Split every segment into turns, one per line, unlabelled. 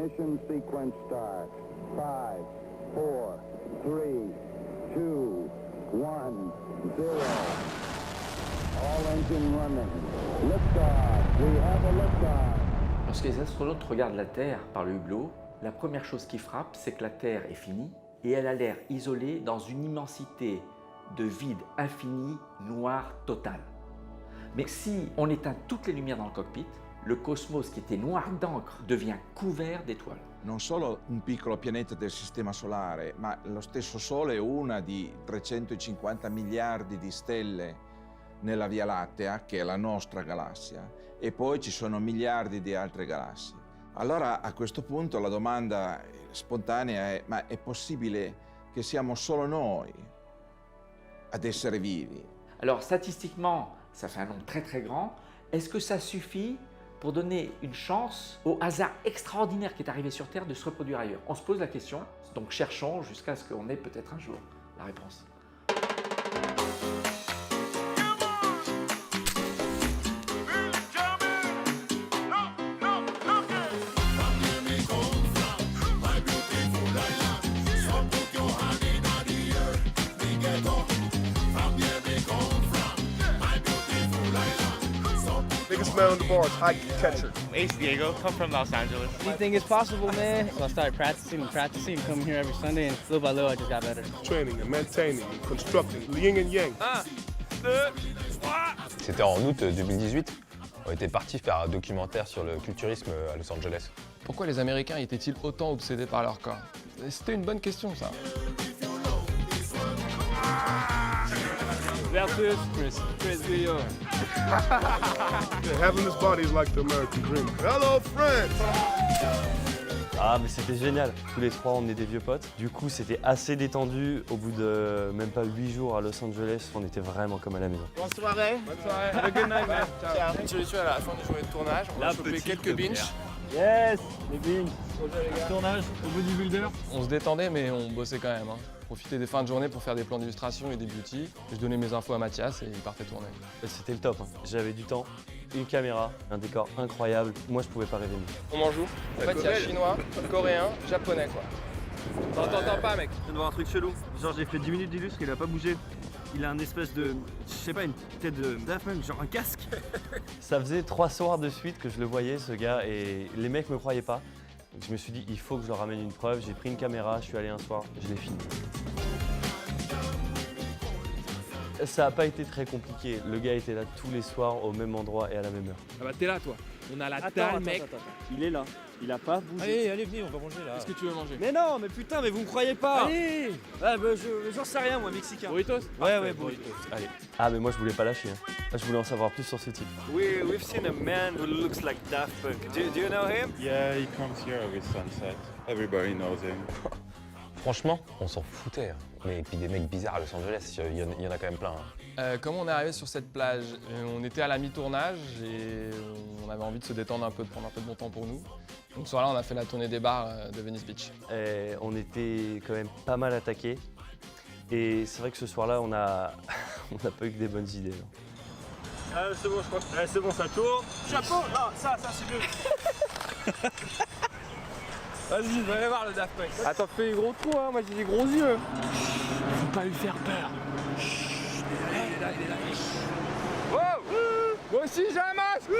Ignition sequence start. 5, 4, 3, 2, 1, 0. All engine running. Liftoff. We have a liftoff.
Lorsque les astronautes regardent la Terre par le hublot, la première chose qui frappe, c'est que la Terre est finie et elle a l'air isolée dans une immensité de vide infini, noir total. Mais si on éteint toutes les lumières dans le cockpit, le cosmos qui était noir d'encre devient couvert d'étoiles.
Non solo un piccolo pianeta del Sistema Solare, ma lo stesso Sole è una di 350 miliardi di stelle nella Via Lattea, che è la nostra galassia, e poi ci sono miliardi di altre galassie. Allora a questo punto la domanda spontanea è: ma è possibile che siamo solo noi ad essere vivi?
Alors statistiquement, ça fait un nombre très très grand. Est-ce que ça suffit pour donner une chance au hasard extraordinaire qui est arrivé sur Terre de se reproduire ailleurs? On se pose la question, donc cherchons jusqu'à ce qu'on ait peut-être un jour la réponse.
Biggest man on the bar is Ike Catcher.
Ace Diego, come from Los Angeles.
Anything is possible, man. So I started practicing, coming here every Sunday, and little by little I just got better.
Training and maintaining and constructing yin and yang.
C'était en août 2018. On était partis faire un documentaire sur le culturisme à Los Angeles.
Pourquoi les Américains étaient-ils autant obsédés par leur corps? C'était une bonne question, ça.
Versus Chris Guillaume.
Having this body is like the American dream. Hello, friends!
Ah mais c'était génial, tous les trois on est des vieux potes. Du coup c'était assez détendu, au bout de même pas 8 jours à Los Angeles, on était vraiment comme à la maison.
Bonne soirée.
Bonne soirée. Have a good night, man. Ciao. Petit rituel à la fin du journée de tournage. On va choper quelques binges.
Yes, les bings. Tournage au bodybuilder.
On se détendait, mais on bossait quand même. Profiter des fins de journée pour faire des plans d'illustration et des beauty. Je donnais mes infos à Mathias et il partait tourner.
C'était le top, J'avais du temps, une caméra, un décor incroyable. Moi je pouvais pas rêver mieux.
On mange où? En fait, il y a chinois, coréen, japonais, quoi. T'entends pas, mec?
Je viens de voir un truc chelou. Genre, j'ai fait 10 minutes d'illustre, il a pas bougé. Il a un espèce de, je sais pas, une tête de Daft Punk, genre un casque.
Ça faisait 3 soirs de suite que je le voyais, ce gars, et les mecs me croyaient pas. Donc je me suis dit, il faut que je leur ramène une preuve. J'ai pris une caméra, je suis allé un soir, je l'ai filmé. Ça n'a pas été très compliqué. Le gars était là tous les soirs au même endroit et à la même heure.
Ah bah t'es là, toi. On a la dalle, mec.
Attends. Il est là. Il a pas bougé.
Allez, venez, on va manger là. Qu'est-ce que tu veux manger?
Mais non, mais putain, mais vous me croyez pas.
Allez.
Ouais, bah, j'en sais rien, moi, mexicain.
Burritos?
Ouais, burritos.
Allez. Ah mais moi je voulais pas lâcher. Je voulais en savoir plus sur ce type.
We've seen a man who looks like Daft Punk. Do you know him?
Yeah, he comes here every sunset. Everybody knows him.
Franchement, on s'en foutait. Mais puis des mecs bizarres à Los Angeles, il y en a quand même plein.
Comment on est arrivé sur cette plage? On était à la mi-tournage et on avait envie de se détendre un peu, de prendre un peu de bon temps pour nous. Donc ce soir-là, on a fait la tournée des bars de Venice Beach.
Et on était quand même pas mal attaqués. Et c'est vrai que ce soir-là, on a pas eu que des bonnes idées.
C'est bon, je crois que c'est bon, ça tourne. Chapeau. Non, ça c'est mieux.
Vas-y, je vais aller voir le Daft Punk. Attends, fais les gros trous, moi j'ai des gros yeux. Faut pas lui faire peur. Chut, il est là. Wow. Moi aussi j'ai un masque.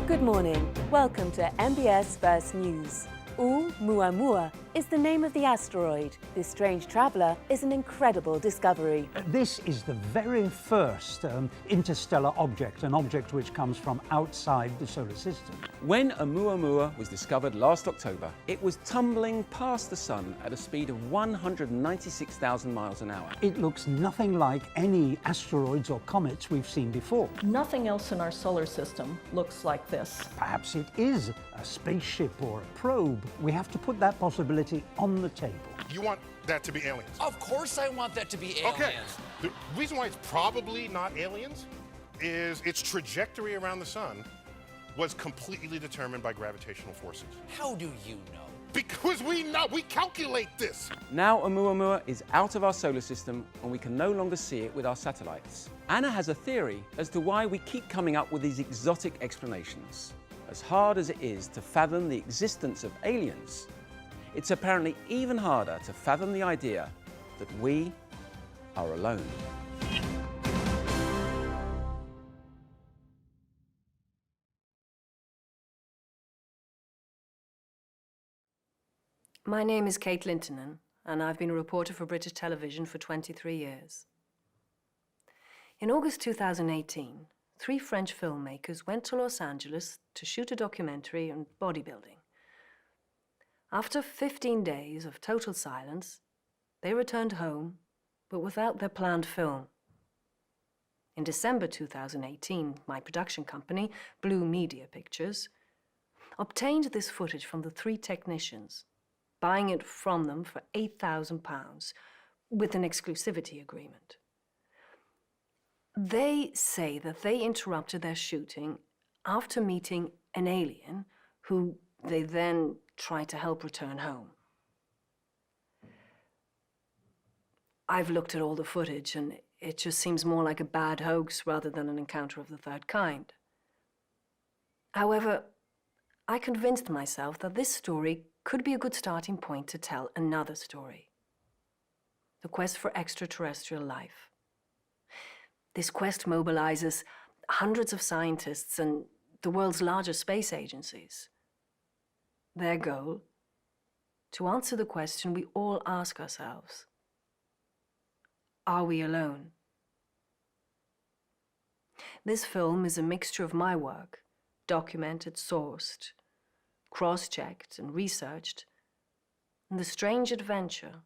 Good morning. Welcome to MBS First News. Oumuamua is the name of the asteroid. This strange traveller is an incredible discovery.
This is the very first interstellar object, an object which comes from outside the solar system.
When Oumuamua was discovered last October, it was tumbling past the Sun at a speed of 196,000 miles an hour.
It looks nothing like any asteroids or comets we've seen before.
Nothing else in our solar system looks like this.
Perhaps it is a spaceship or a probe. We have to put that possibility on the table.
You want that to be aliens?
Of course I want that to be aliens.
Okay. The reason why it's probably not aliens is its trajectory around the sun was completely determined by gravitational forces.
How do you know?
Because we calculate this.
Now Oumuamua is out of our solar system and we can no longer see it with our satellites. Anna has a theory as to why we keep coming up with these exotic explanations. As hard as it is to fathom the existence of aliens, it's apparently even harder to fathom the idea that we are alone.
My name is Kate Lintonen, and I've been a reporter for British television for 23 years. In August 2018, 3 French filmmakers went to Los Angeles to shoot a documentary on bodybuilding. After 15 days of total silence, they returned home, but without their planned film. In December 2018, my production company, Blue Media Pictures, obtained this footage from the 3 technicians, buying it from them for £8,000 with an exclusivity agreement. They say that they interrupted their shooting after meeting an alien who they then tried to help return home. I've looked at all the footage and it just seems more like a bad hoax rather than an encounter of the third kind. However, I convinced myself that this story could be a good starting point to tell another story. The quest for extraterrestrial life. This quest mobilizes hundreds of scientists and the world's largest space agencies. Their goal? To answer the question we all ask ourselves. Are we alone? This film is a mixture of my work, documented, sourced, cross-checked and researched, and the strange adventure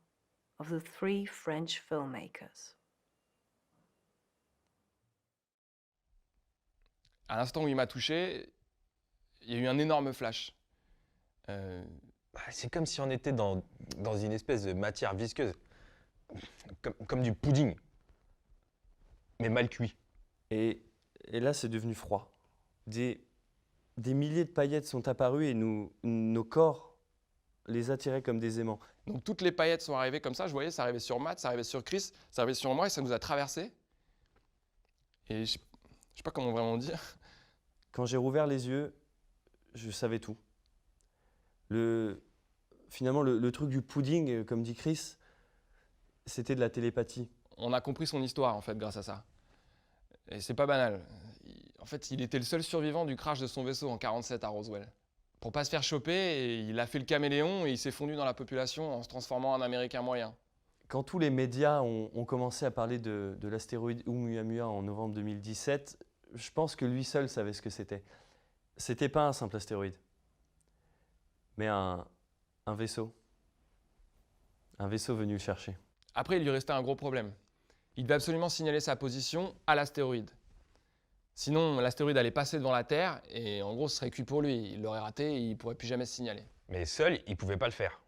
of the 3 French filmmakers.
À l'instant où il m'a touché, il y a eu un énorme flash.
C'est comme si on était dans une espèce de matière visqueuse, comme du pudding, mais mal cuit.
Et là, c'est devenu froid. Des milliers de paillettes sont apparues et nos corps les attiraient comme des aimants.
Donc toutes les paillettes sont arrivées comme ça, je voyais, ça arrivait sur Matt, ça arrivait sur Chris, ça arrivait sur moi et ça nous a traversés. Et je sais pas comment vraiment dire.
Quand j'ai rouvert les yeux, je savais tout. Finalement, le truc du pudding, comme dit Chris, c'était de la télépathie.
On a compris son histoire en fait grâce à ça. Et c'est pas banal. En fait, il était le seul survivant du crash de son vaisseau en 1947 à Roswell. Pour pas se faire choper, il a fait le caméléon et il s'est fondu dans la population en se transformant en Américain moyen.
Quand tous les médias ont commencé à parler de l'astéroïde Oumuamua en novembre 2017, je pense que lui seul savait ce que c'était. C'était pas un simple astéroïde, mais un vaisseau. Un vaisseau venu le chercher.
Après, il lui restait un gros problème. Il devait absolument signaler sa position à l'astéroïde. Sinon, l'astéroïde allait passer devant la Terre et en gros, ce serait cuit pour lui. Il l'aurait raté et il ne pourrait plus jamais se signaler.
Mais seul, il ne pouvait pas le faire.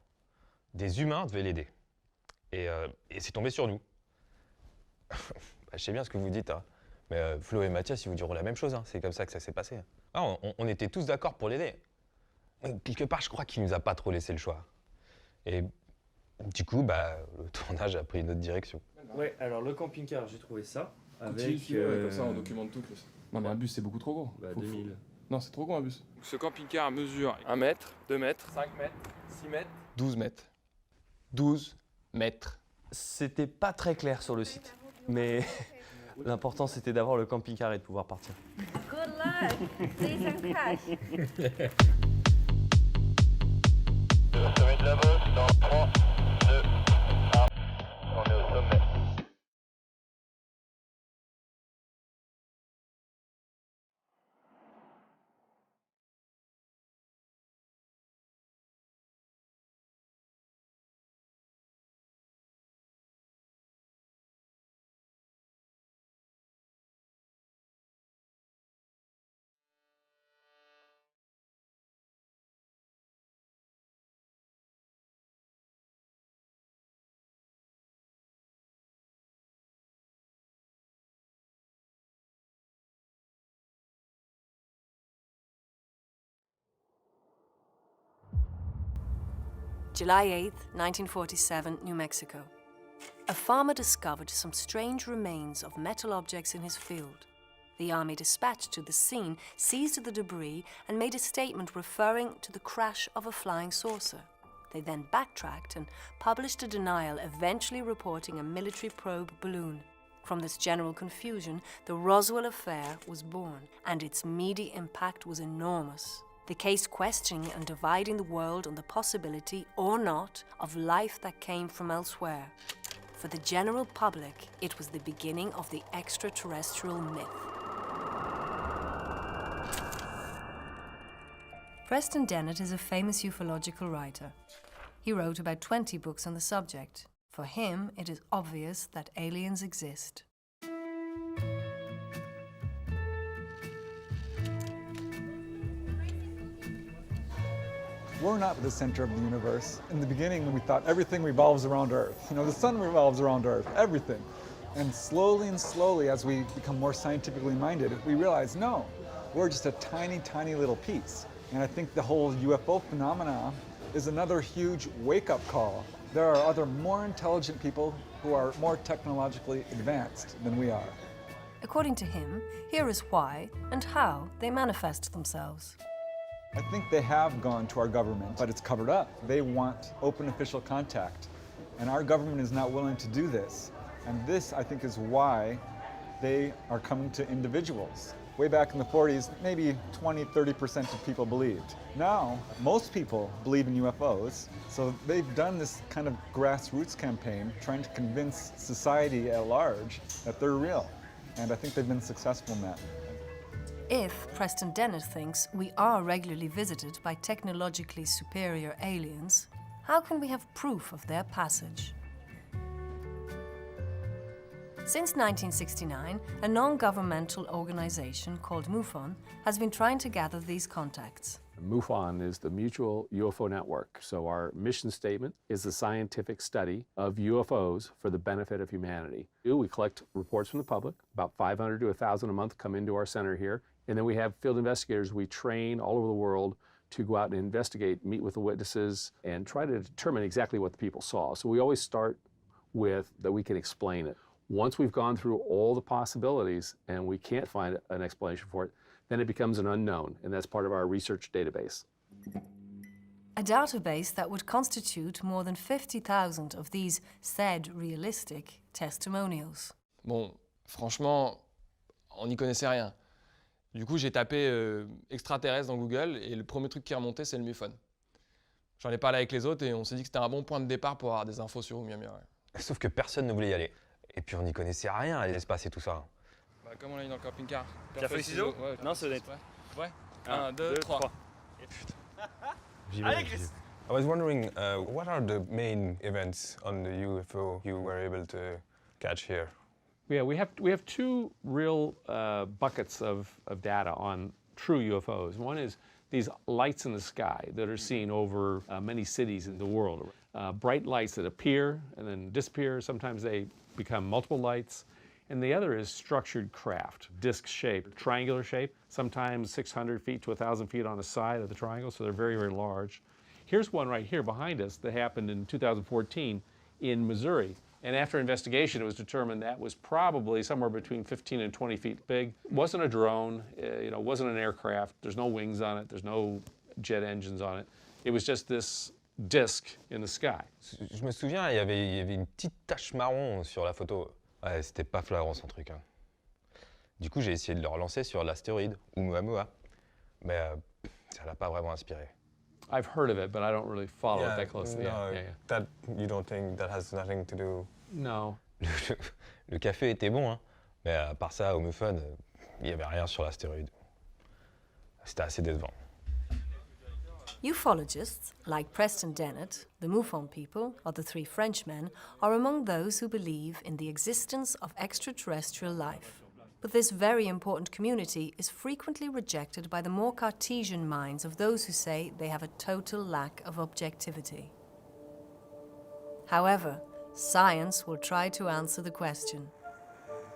Des humains devaient l'aider. Et c'est tombé sur nous. Je sais bien ce que vous dites, hein. Mais Flo et Mathias, ils vous diront la même chose. Hein. C'est comme ça que ça s'est passé. Ah, on était tous d'accord pour l'aider. Quelque part, je crois qu'il nous a pas trop laissé le choix. Et du coup, le tournage a pris une autre direction.
Ouais, alors le camping-car, j'ai trouvé ça.
Avec comme ça, on documente tout. Non, mais un bus, c'est beaucoup trop gros.
2000.
Non, c'est trop gros un bus. Ce camping-car mesure 1 mètre, 2 mètres, 5 mètres, 6 mètres, 12 mètres. 12 mètres.
C'était pas très clair sur le site, mais l'important c'était d'avoir le camping-car et de pouvoir partir.
Good luck. See some cash.
Dans 3, 2, 1, on est au sommet.
July 8, 1947, New Mexico. A farmer discovered some strange remains of metal objects in his field. The army dispatched to the scene seized the debris and made a statement referring to the crash of a flying saucer. They then backtracked and published a denial, eventually reporting a military probe balloon. From this general confusion, the Roswell affair was born, and its media impact was enormous. The case questioning and dividing the world on the possibility or not of life that came from elsewhere. For the general public, it was the beginning of the extraterrestrial myth. Preston Dennett is a famous ufological writer. He wrote about 20 books on the subject. For him, it is obvious that aliens exist.
We're not the center of the universe. In the beginning, we thought everything revolves around Earth. You know, the sun revolves around Earth, everything. And slowly, as we become more scientifically minded, we realize, no, we're just a tiny, tiny little piece. And I think the whole UFO phenomena is another huge wake-up call. There are other more intelligent people who are more technologically advanced than we are.
According to him, here is why and how they manifest themselves.
I think they have gone to our government, but it's covered up. They want open official contact, and our government is not willing to do this. And this, I think, is why they are coming to individuals. Way back in the 40s, maybe 20–30% of people believed. Now, most people believe in UFOs, so they've done this kind of grassroots campaign trying to convince society at large that they're real. And I think they've been successful in that.
If Preston Dennett thinks we are regularly visited by technologically superior aliens, how can we have proof of their passage? Since 1969, a non-governmental organization called MUFON has been trying to gather these contacts.
MUFON is the Mutual UFO Network. So our mission statement is a scientific study of UFOs for the benefit of humanity. We collect reports from the public. About 500 to 1,000 a month come into our center here. And then we have field investigators we train all over the world to go out and investigate, meet with the witnesses, and try to determine exactly what the people saw. So we always start with that we can explain it. Once we've gone through all the possibilities and we can't find an explanation for it, then it becomes an unknown, and that's part of our research database.
A database that would constitute more than 50,000 of these said realistic testimonials.
Bon, franchement, on n'y connaissait rien. Du coup, j'ai tapé extraterrestre dans Google et le premier truc qui est remonté, c'est le MUFON. J'en ai parlé avec les autres et on s'est dit que c'était un bon point de départ pour avoir des infos sur Oumuamua. Ouais.
Sauf que personne ne voulait y aller. Et puis on n'y connaissait rien à l'espace et tout ça.
Bah, comme on l'a dit dans le camping-car.
Pierre, feuille, ciseaux.
Ouais,
non, c'est honnête.
Ouais. 1, 2, 3.
J'y vais. I was wondering, what are the main events on the UFO you were able to catch here?
Yeah, we have two real buckets of data on true UFOs. One is these lights in the sky that are seen over many cities in the world. Bright lights that appear and then disappear. Sometimes they become multiple lights. And the other is structured craft, disc shape, triangular shape, sometimes 600 feet to 1,000 feet on the side of the triangle, so they're very, very large. Here's one right here behind us that happened in 2014 in Missouri. And after investigation, it was determined that was probably somewhere between 15 and 20 feet big. It wasn't a drone, wasn't an aircraft. There's no wings on it. There's no jet engines on it. It was just this disc in the sky.
Je me souviens, il y avait une petite tache marron sur la photo. Ouais, c'était pas flagrant son truc. Hein. Du coup, j'ai essayé de le relancer sur l'astéroïde, Oumuamua, mais ça l'a pas vraiment inspiré.
I've heard of it, but I don't really follow it that closely.
No,
yeah.
That you don't think that has nothing to do?
No.
Le café était bon, hein, mais à part ça, au MUFON, il n'y avait rien sur l'astéroïde. C'était assez décevant.
Ufologists, like Preston Dennett, the MUFON people, or the three Frenchmen, are among those who believe in the existence of extraterrestrial life. But this very important community is frequently rejected by the more Cartesian minds of those who say they have a total lack of objectivity. However, science will try to answer the question.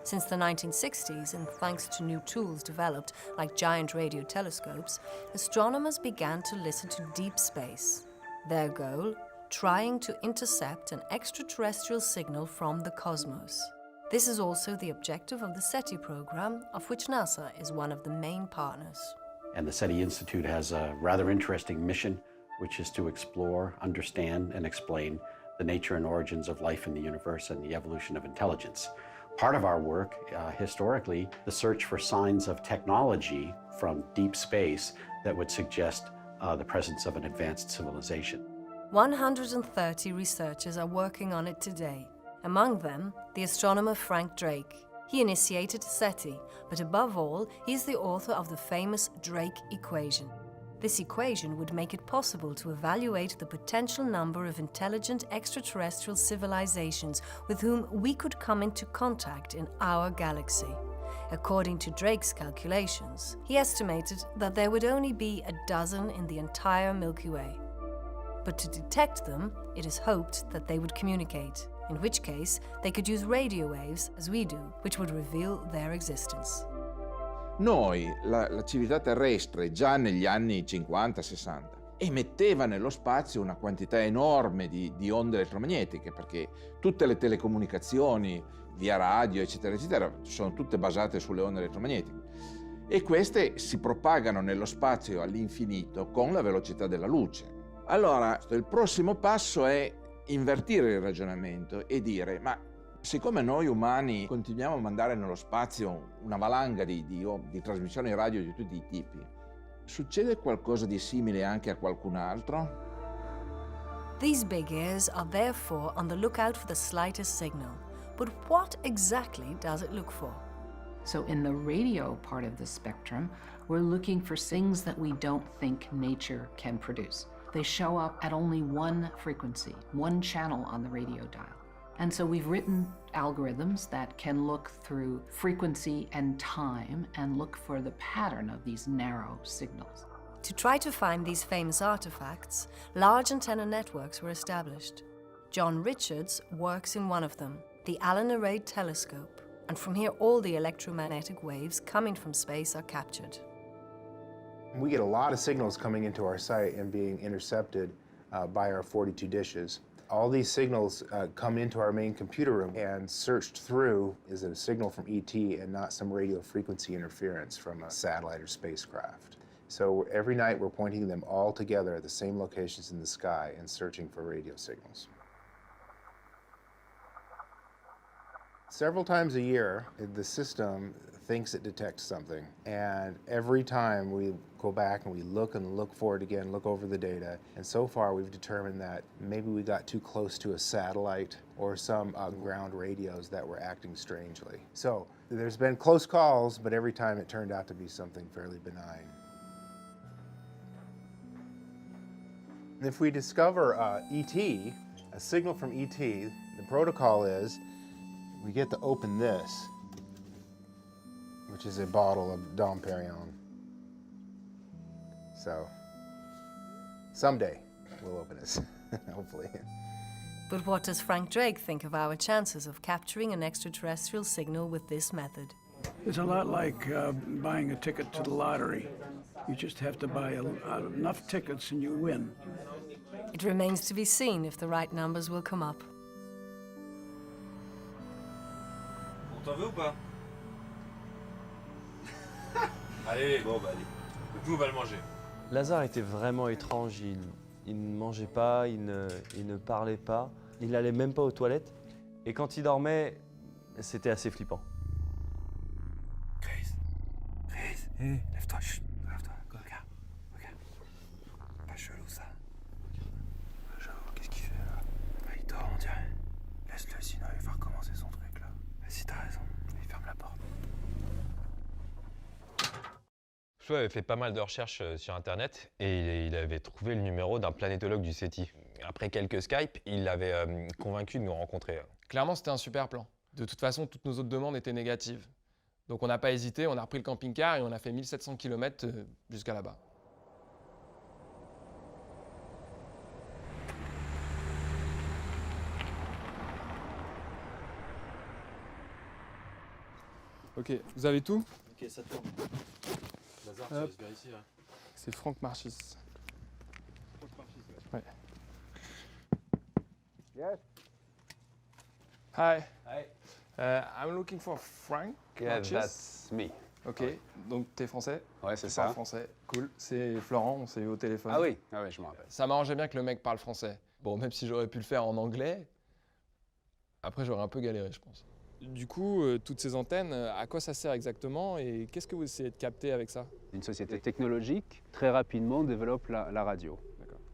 Since the 1960s, and thanks to new tools developed like giant radio telescopes, astronomers began to listen to deep space. Their goal? trying to intercept an extraterrestrial signal from the cosmos. This is also the objective of the SETI program, of which NASA is one of the main partners.
And the SETI Institute has a rather interesting mission, which is to explore, understand, and explain the nature and origins of life in the universe and the evolution of intelligence. Part of our work, historically, the search for signs of technology from deep space that would suggest the presence of an advanced civilization.
130 researchers are working on it today. Among them, the astronomer Frank Drake. He initiated SETI, but above all, he is the author of the famous Drake equation. This equation would make it possible to evaluate the potential number of intelligent extraterrestrial civilizations with whom we could come into contact in our galaxy. According to Drake's calculations, he estimated that there would only be a dozen in the entire Milky Way. But to detect them, it is hoped that they would communicate, in which case they could use radio waves, as we do, which would reveal their existence.
Noi, la civiltà terrestre, già negli anni 50-60, emetteva nello spazio una quantità enorme di onde elettromagnetiche, perché tutte le telecomunicazioni, via radio, eccetera, eccetera, sono tutte basate sulle onde elettromagnetiche. E queste si propagano nello spazio all'infinito con la velocità della luce. Allora, il prossimo passo è invertire il ragionamento e dire, ma siccome noi umani continuiamo a mandare nello spazio una valanga di trasmissioni radio di tutti i tipi, succede qualcosa di simile anche a qualcun altro?
These big ears are therefore on the lookout for the slightest signal. But what exactly does it look for?
So in the radio part of the spectrum, we're looking for things that we don't think nature can produce. They show up at only one frequency, one channel on the radio dial. And so we've written algorithms that can look through frequency and time and look for the pattern of these narrow signals.
To try to find these famous artifacts, large antenna networks were established. John Richards works in one of them, the Allen Array Telescope, and from here all the electromagnetic waves coming from space are captured.
We get a lot of signals coming into our site and being intercepted by our 42 dishes. All these signals come into our main computer room, and searched through is a signal from ET and not some radio frequency interference from a satellite or spacecraft. So every night we're pointing them all together at the same locations in the sky and searching for radio signals. Several times a year, the system thinks it detects something, and every time we go back and we look for it again, look over the data, and so far we've determined that maybe we got too close to a satellite or some ground radios that were acting strangely. So there's been close calls, but every time it turned out to be something fairly benign. If we discover ET, a signal from ET, the protocol is we get to open this, which is a bottle of Dom Perignon. So, someday we'll open this, hopefully.
But what does Frank Drake think of our chances of capturing an extraterrestrial signal with this method?
It's a lot like buying a ticket to the lottery. You just have to buy enough tickets and you win.
It remains to be seen if the right numbers will come up.
On t'en veut ou pas? Allez, bon bah allez. Nous on va le manger.
Lazare était vraiment étrange. Il ne mangeait pas, il ne parlait pas, il n'allait même pas aux toilettes. Et quand il dormait, c'était assez flippant.
Chris, lève-toi, chut, lève-toi, regarde. Pas chelou ça. Pas chelou, qu'est-ce qu'il fait là? Bah, il dort on dirait. Laisse-le, sinon il va recommencer son truc là. Vas-y, t'as raison, il ferme la porte.
Flo avait fait pas mal de recherches sur Internet et il avait trouvé le numéro d'un planétologue du SETI. Après quelques Skype, il l'avait convaincu de nous rencontrer.
Clairement, c'était un super plan. De toute façon, toutes nos autres demandes étaient négatives. Donc on n'a pas hésité, on a repris le camping-car et on a fait 1700 km jusqu'à là-bas. Ok, vous avez tout?
Ok, ça tourne. Lazare, tu laisses vérifier.
C'est Franck Marchis. Ouais.
Yes.
Hi. I'm looking for Frank.
Yeah,
Marchis.
that's me.
Ok, donc t'es français?
Ouais, c'est
Tu
ça.
parles français, cool. C'est Florent, on s'est eu au téléphone.
Ah oui, je m'en rappelle.
Ça m'arrangeait bien que le mec parle français. Bon, même si j'aurais pu le faire en anglais, après j'aurais un peu galéré, je pense. Du coup, toutes ces antennes, à quoi ça sert exactement et qu'est-ce que vous essayez de capter avec ça?
Une société technologique, très rapidement, développe la radio.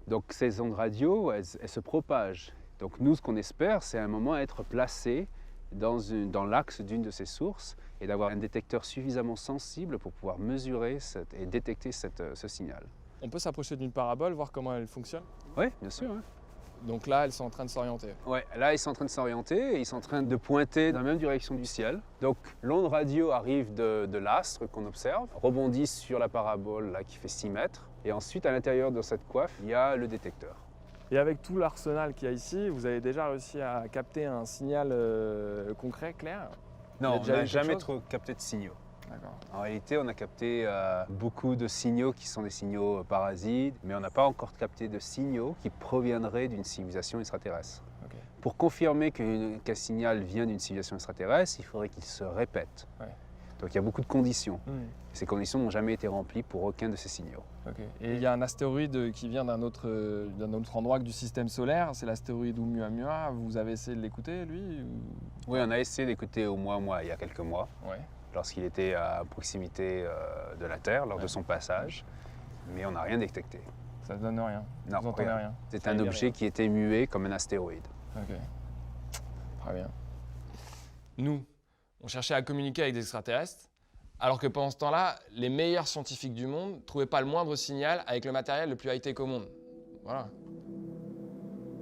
Donc ces ondes radio, elles se propagent. Donc nous, ce qu'on espère, c'est à un moment être placé dans l'axe d'une de ces sources et d'avoir un détecteur suffisamment sensible pour pouvoir mesurer et détecter ce signal.
On peut s'approcher d'une parabole, voir comment elle fonctionne?
Oui, bien sûr. Ouais.
Donc là, elles sont en train de s'orienter.
Ouais, là, ils sont en train de s'orienter et ils sont en train de pointer dans la même direction du ciel. Donc l'onde radio arrive de l'astre qu'on observe, rebondit sur la parabole là, qui fait 6 mètres et ensuite, à l'intérieur de cette coiffe, il y a le détecteur.
Et avec tout l'arsenal qu'il y a ici, vous avez déjà réussi à capter un signal concret, clair?
Non, on n'a jamais trop capté de signaux. En réalité, on a capté beaucoup de signaux qui sont des signaux parasites, mais on n'a pas encore capté de signaux qui proviendraient d'une civilisation extraterrestre.
Okay.
Pour confirmer qu'un signal vient d'une civilisation extraterrestre, il faudrait qu'il se répète.
Ouais.
Donc il y a beaucoup de conditions. Ces conditions n'ont jamais été remplies pour aucun de ces signaux.
Okay. Et il y a un astéroïde qui vient d'un autre endroit que du système solaire, c'est l'astéroïde Oumuamua. Vous avez essayé de l'écouter, lui ou...
Oui, on a essayé d'écouter Oumuamua il y a quelques mois, lorsqu'il était à proximité de la Terre, lors de son passage, mais on n'a rien détecté.
Ça ne donne rien?
Non,
vous entendez rien?
C'est un objet qui était muet comme un astéroïde.
Ok, très bien. Nous, on cherchait à communiquer avec des extraterrestres, alors que pendant ce temps-là, les meilleurs scientifiques du monde ne trouvaient pas le moindre signal avec le matériel le plus high-tech au monde. Voilà.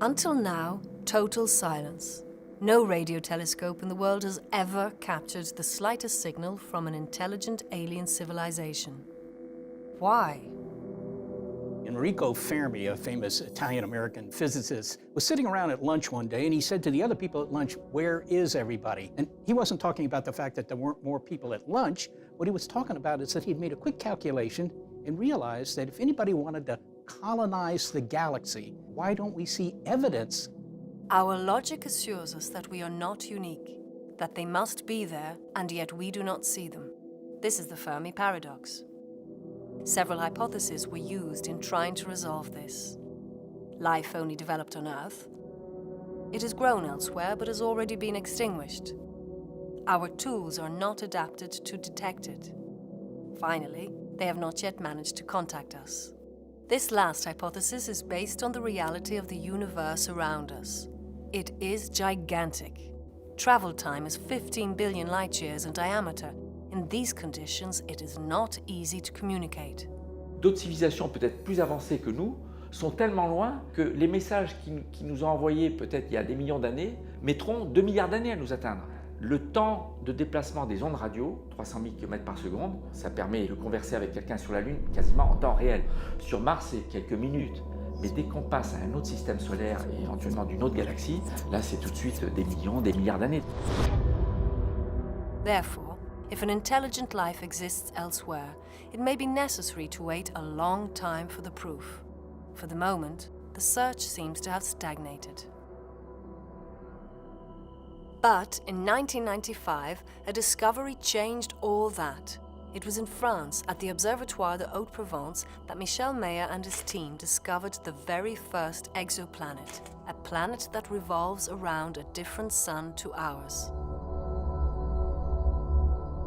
Until now, total silence. No radio telescope in the world has ever captured the slightest signal from an intelligent alien civilization. Why?
Enrico Fermi, a famous Italian-American physicist, was sitting around at lunch one day and he said to the other people at lunch, "Where is everybody?" And he wasn't talking about the fact that there weren't more people at lunch. What he was talking about is that he'd made a quick calculation and realized that if anybody wanted to colonize the galaxy, why don't we see evidence?
Our logic assures us that we are not unique, that they must be there, and yet we do not see them. This is the Fermi paradox. Several hypotheses were used in trying to resolve this. Life only developed on Earth. It has grown elsewhere, but has already been extinguished. Our tools are not adapted to detect it. Finally, they have not yet managed to contact us. This last hypothesis is based on the reality of the universe around us. It is gigantic. Travel time is 15 billion light years in diameter. In these conditions, it is not easy to communicate.
D'autres civilisations peut-être plus avancées que nous sont tellement loin que les messages qui nous ont envoyés peut-être il y a des millions d'années mettront 2 milliards d'années à nous atteindre. Le temps de déplacement des ondes radio, 300 000 km par seconde, ça permet de converser avec quelqu'un sur la Lune quasiment en temps réel. Sur Mars, c'est quelques minutes. Mais dès qu'on passe à un autre système solaire et éventuellement d'une autre galaxie, là c'est tout de suite des millions, des milliards d'années.
Therefore, if an intelligent life exists elsewhere, it may be necessary to wait a long time for the proof. For the moment, the search seems to have stagnated. But in 1995, a discovery changed all that. It was in France, at the Observatoire de Haute-Provence, that Michel Mayor and his team discovered the very first exoplanet, a planet that revolves around a different sun to ours.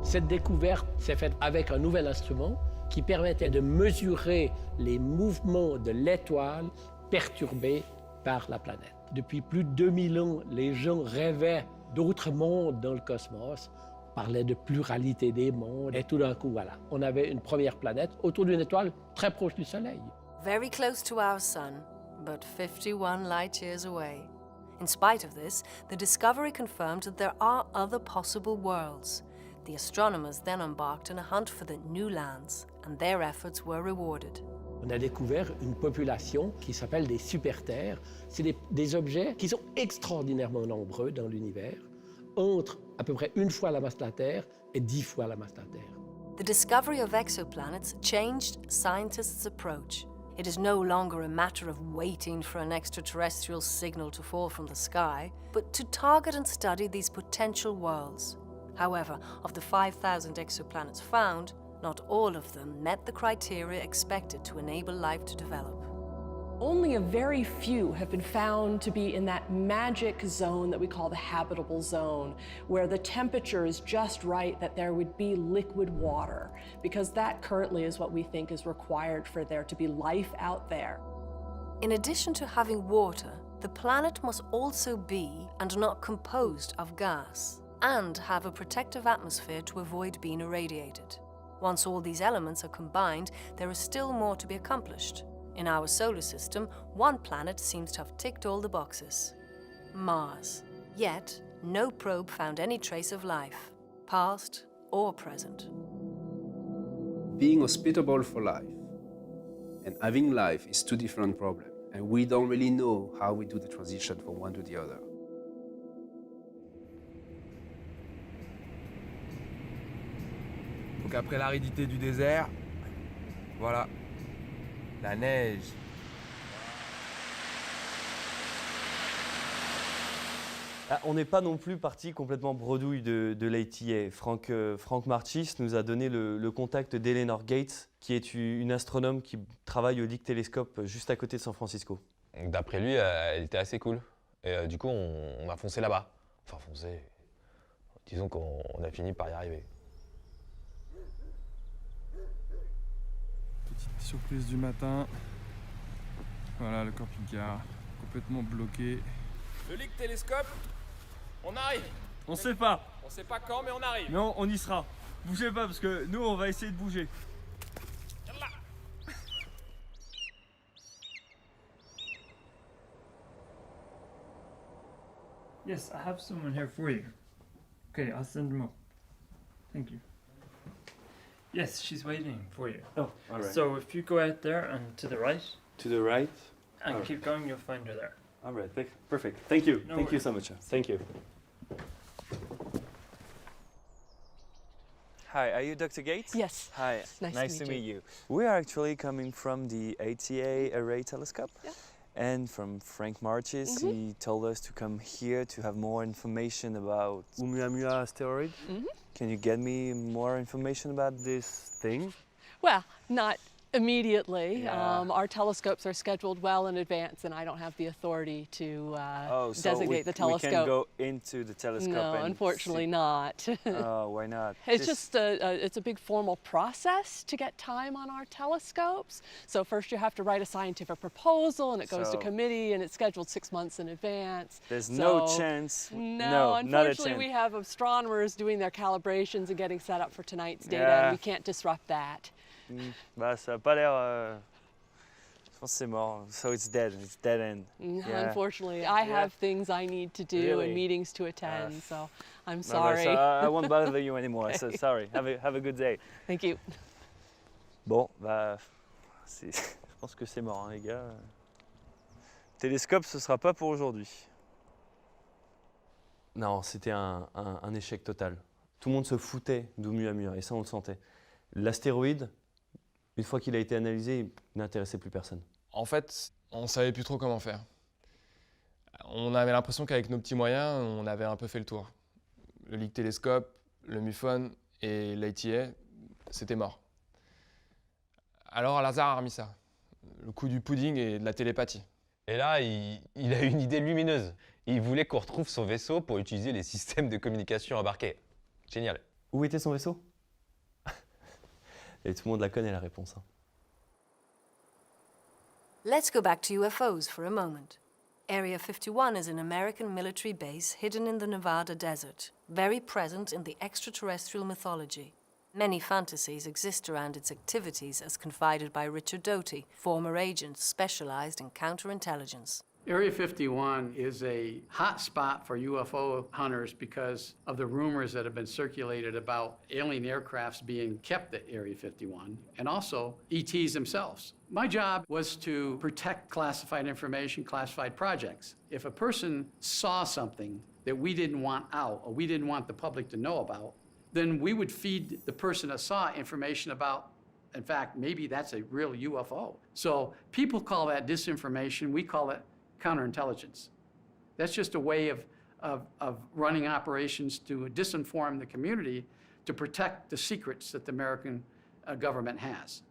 Cette découverte s'est faite avec un nouvel instrument qui permettait de mesurer les mouvements de l'étoile perturbés par la planète. Depuis plus de 2000 ans, les gens rêvaient d'autres mondes dans le cosmos, parlaient de pluralité des mondes, et tout d'un coup, voilà, on avait une première planète autour d'une étoile très proche du Soleil.
Very close to our sun, but 51 light years away. In spite of this, the discovery confirmed that there are other possible worlds. The astronomers then embarked on a hunt for the new lands, and their efforts were rewarded.
On a découvert une population qui s'appelle des super-terres. C'est des objets qui sont extraordinairement nombreux dans l'univers, entre à peu près 1 fois la masse de la Terre et 10 fois la masse de la Terre.
The discovery of exoplanets changed scientists' approach. It is no longer a matter of waiting for an extraterrestrial signal to fall from the sky, but to target and study these potential worlds. However, of the 5,000 exoplanets found, not all of them met the criteria expected to enable life to develop.
Only a very few have been found to be in that magic zone that we call the habitable zone, where the temperature is just right that there would be liquid water, because that currently is what we think is required for there to be life out there.
In addition to having water, the planet must also be and not composed of gas, and have a protective atmosphere to avoid being irradiated. Once all these elements are combined, there is still more to be accomplished. In our solar system, one planet seems to have ticked all the boxes: Mars. Yet, no probe found any trace of life, past or present.
Being hospitable for life and having life is two different problems, and we don't really know how we do the transition from one to the other.
Donc après l'aridité du désert, voilà, la neige.
Ah, on n'est pas non plus parti complètement bredouille de l'ATA. Frank Marchis nous a donné le contact d'Eleanor Gates, qui est une astronome qui travaille au Lick Telescope juste à côté de San Francisco.
D'après lui, elle était assez cool. Et du coup, on a foncé là-bas. Enfin, foncé. Disons qu'on a fini par y arriver.
Petite surprise du matin. Voilà le camping-car complètement bloqué.
Le Lick Telescope, on arrive.
On sait pas.
On sait pas quand, mais on arrive.
Mais on y sera. Bougez pas parce que nous on va essayer de bouger.
Yes, I have someone here for you. Okay, I'll send them up. Thank you. Yes, she's waiting for you.
Oh, all right.
So if you go out there and to the right.
To the right.
And
All right.
keep going, you'll find her there.
All right, perfect. Thank you.
No
Thank you
worries.
so much. Thank you. Hi, are you Dr. Gates?
Yes.
Hi,
Nice to meet
you. We are actually coming from the ATA Array Telescope.
Yeah.
And from Frank Marchis, he told us to come here to have more information about Oumuamua asteroid. Can you get me more information about this thing?
Well, not immediately.
Yeah.
Our telescopes are scheduled well in advance, and I don't have the authority to
So
designate the telescope.
we can go into the telescope
No,
and
unfortunately
see.
not.
Oh, why not?
It's just it's a big formal process to get time on our telescopes. So first you have to write a scientific proposal, and it goes to
So-
committee, and it's scheduled 6 months in advance.
There's
So-
no chance.
No,
not a
unfortunately,
chance.
we have astronomers doing their calibrations and getting set up for tonight's data,
Yeah.
and we can't disrupt that.
Bah, ça n'a pas l'air. Je pense que c'est mort. So it's dead. It's dead end. Yeah.
Unfortunately, I
Yeah.
have things I need to do
Really?
and meetings to attend, so I'm
No,
sorry.
so I won't bother you anymore. So sorry. Have a good day.
Thank you.
Bon, bah, je pense que c'est mort, hein, les gars. Télescope, ce sera pas pour aujourd'hui. Non, c'était un échec total. Tout le monde se foutait d'Oumuamua, et ça, on le sentait. L'astéroïde, une fois qu'il a été analysé, il n'intéressait plus personne.
En fait, on savait plus trop comment faire. On avait l'impression qu'avec nos petits moyens, on avait un peu fait le tour. Le Lick Telescope, le MUFON et l'ATA, c'était mort. Alors Lazare a remis ça. Le coup du pudding et de la télépathie.
Et là, il a eu une idée lumineuse. Il voulait qu'on retrouve son vaisseau pour utiliser les systèmes de communication embarqués. Génial.
Où était son vaisseau? Et tout le monde la connaît, la réponse. Hein.
Let's go back to UFOs for a moment. Area 51 is an American military base hidden in the Nevada desert, very present in the extraterrestrial mythology. Many fantasies exist around its activities as confided by Richard Doty, former agent specialized in counterintelligence.
Area 51 is a hot spot for UFO hunters because of the rumors that have been circulated about alien aircrafts being kept at Area 51 and also ETs themselves. My job was to protect classified information, classified projects. If a person saw something that we didn't want out or we didn't want the public to know about, then we would feed the person that saw information about In fact, maybe that's a real UFO. So people call that disinformation. We call it counterintelligence. That's just a way of running operations to disinform the community to protect the secrets that the American government has.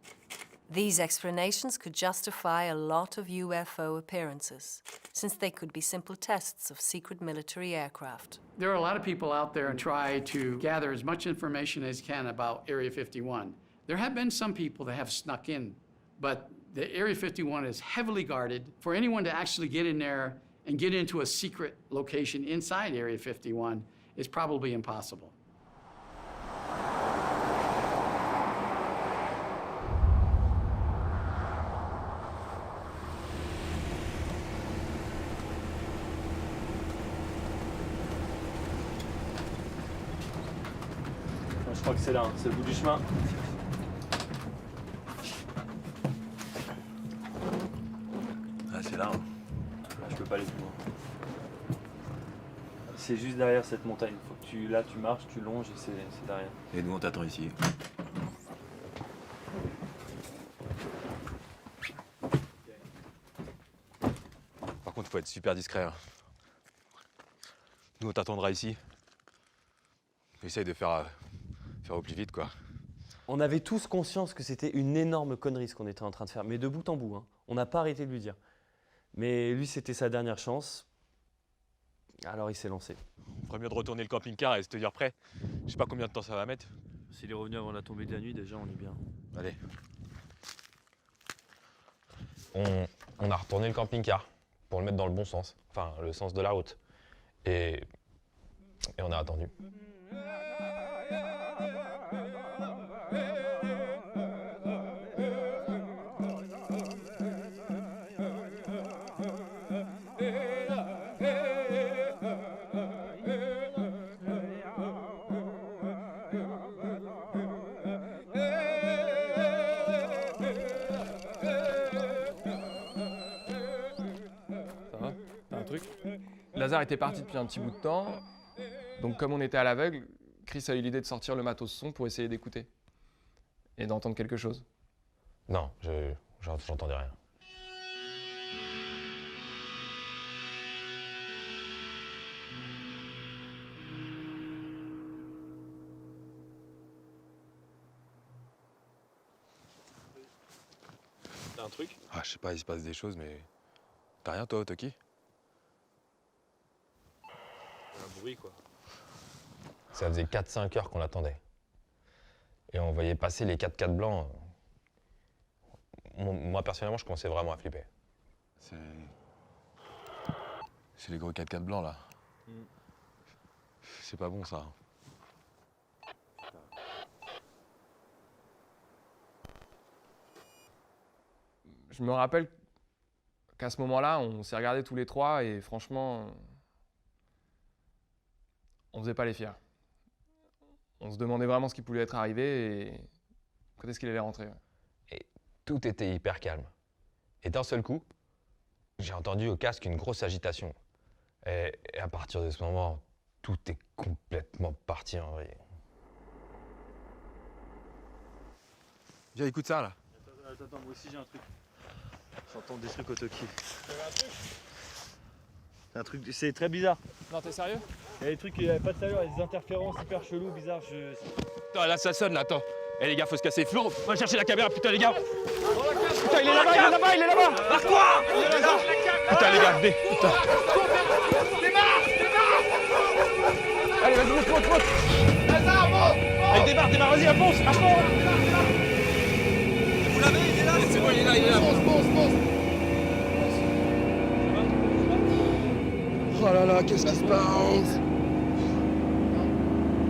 These explanations could justify a lot of UFO appearances, since they could be simple tests of secret military aircraft.
There are a lot of people out there and try to gather as much information as can about Area 51. There have been some people that have snuck in, but the Area 51 is heavily guarded. For anyone to actually get in there and get into a secret location inside Area 51 is probably impossible.
Je crois que c'est là, hein, c'est le bout du chemin.
Ah, c'est là. Hein.
Je peux pas aller plus loin. C'est juste derrière cette montagne. Faut que tu marches, tu longes et c'est derrière.
Et nous, on t'attend ici. Par contre, faut être super discret. Hein. Nous, on t'attendra ici. Essaye de faire au plus vite, quoi.
On avait tous conscience que c'était une énorme connerie ce qu'on était en train de faire, mais de bout en bout. Hein. On n'a pas arrêté de lui dire. Mais lui, c'était sa dernière chance. Alors il s'est lancé.
On ferait mieux de retourner le camping-car et se tenir prêt. Je sais pas combien de temps ça va mettre.
S'il est revenu avant la tombée de la nuit, déjà, on est bien.
Allez.
On a retourné le camping-car pour le mettre dans le bon sens, enfin le sens de la route. Et on a attendu.
Lazare était parti depuis un petit bout de temps, donc comme on était à l'aveugle, Chris a eu l'idée de sortir le matos son pour essayer d'écouter et d'entendre quelque chose.
Non, j'entendais rien.
T'as un truc? Ah, je sais pas, il se passe des choses, mais... T'as rien, toi, Toki? Un bruit, quoi.
Ça faisait 4-5 heures qu'on l'attendait. Et on voyait passer les 4x4 blancs. Moi, personnellement, je commençais vraiment à flipper.
C'est les gros 4x4 blancs, là. C'est pas bon, ça.
Je me rappelle qu'à ce moment-là, on s'est regardés tous les trois et franchement, on faisait pas les fiers. On se demandait vraiment ce qui pouvait être arrivé et quand est-ce qu'il allait rentrer.
Et tout était hyper calme. Et d'un seul coup, j'ai entendu au casque une grosse agitation. Et à partir de ce moment, tout est complètement parti en vrille.
Viens, écoute ça, là.
Attends, moi aussi j'ai un truc. J'entends des trucs au Toki. C'est un truc, c'est très bizarre.
Non, t'es sérieux?
Il y a des trucs, il n'y avait pas de saveur, il y a des interférences hyper chelous, bizarres.
Attends, là, ça sonne, là, attends. Eh, les gars, faut se casser. Flo, va chercher la caméra, putain, les gars. Putain, il est là-bas, il est là-bas, il est là-bas. Marque-toi. Putain, les gars, venez. Putain. Allez, vas-y, monte. Allez, démarre, vas-y, avance, à fond. Vous l'avez, il est là. C'est bon, il est là. Fonce. Oh là là, qu'est-ce qui se passe?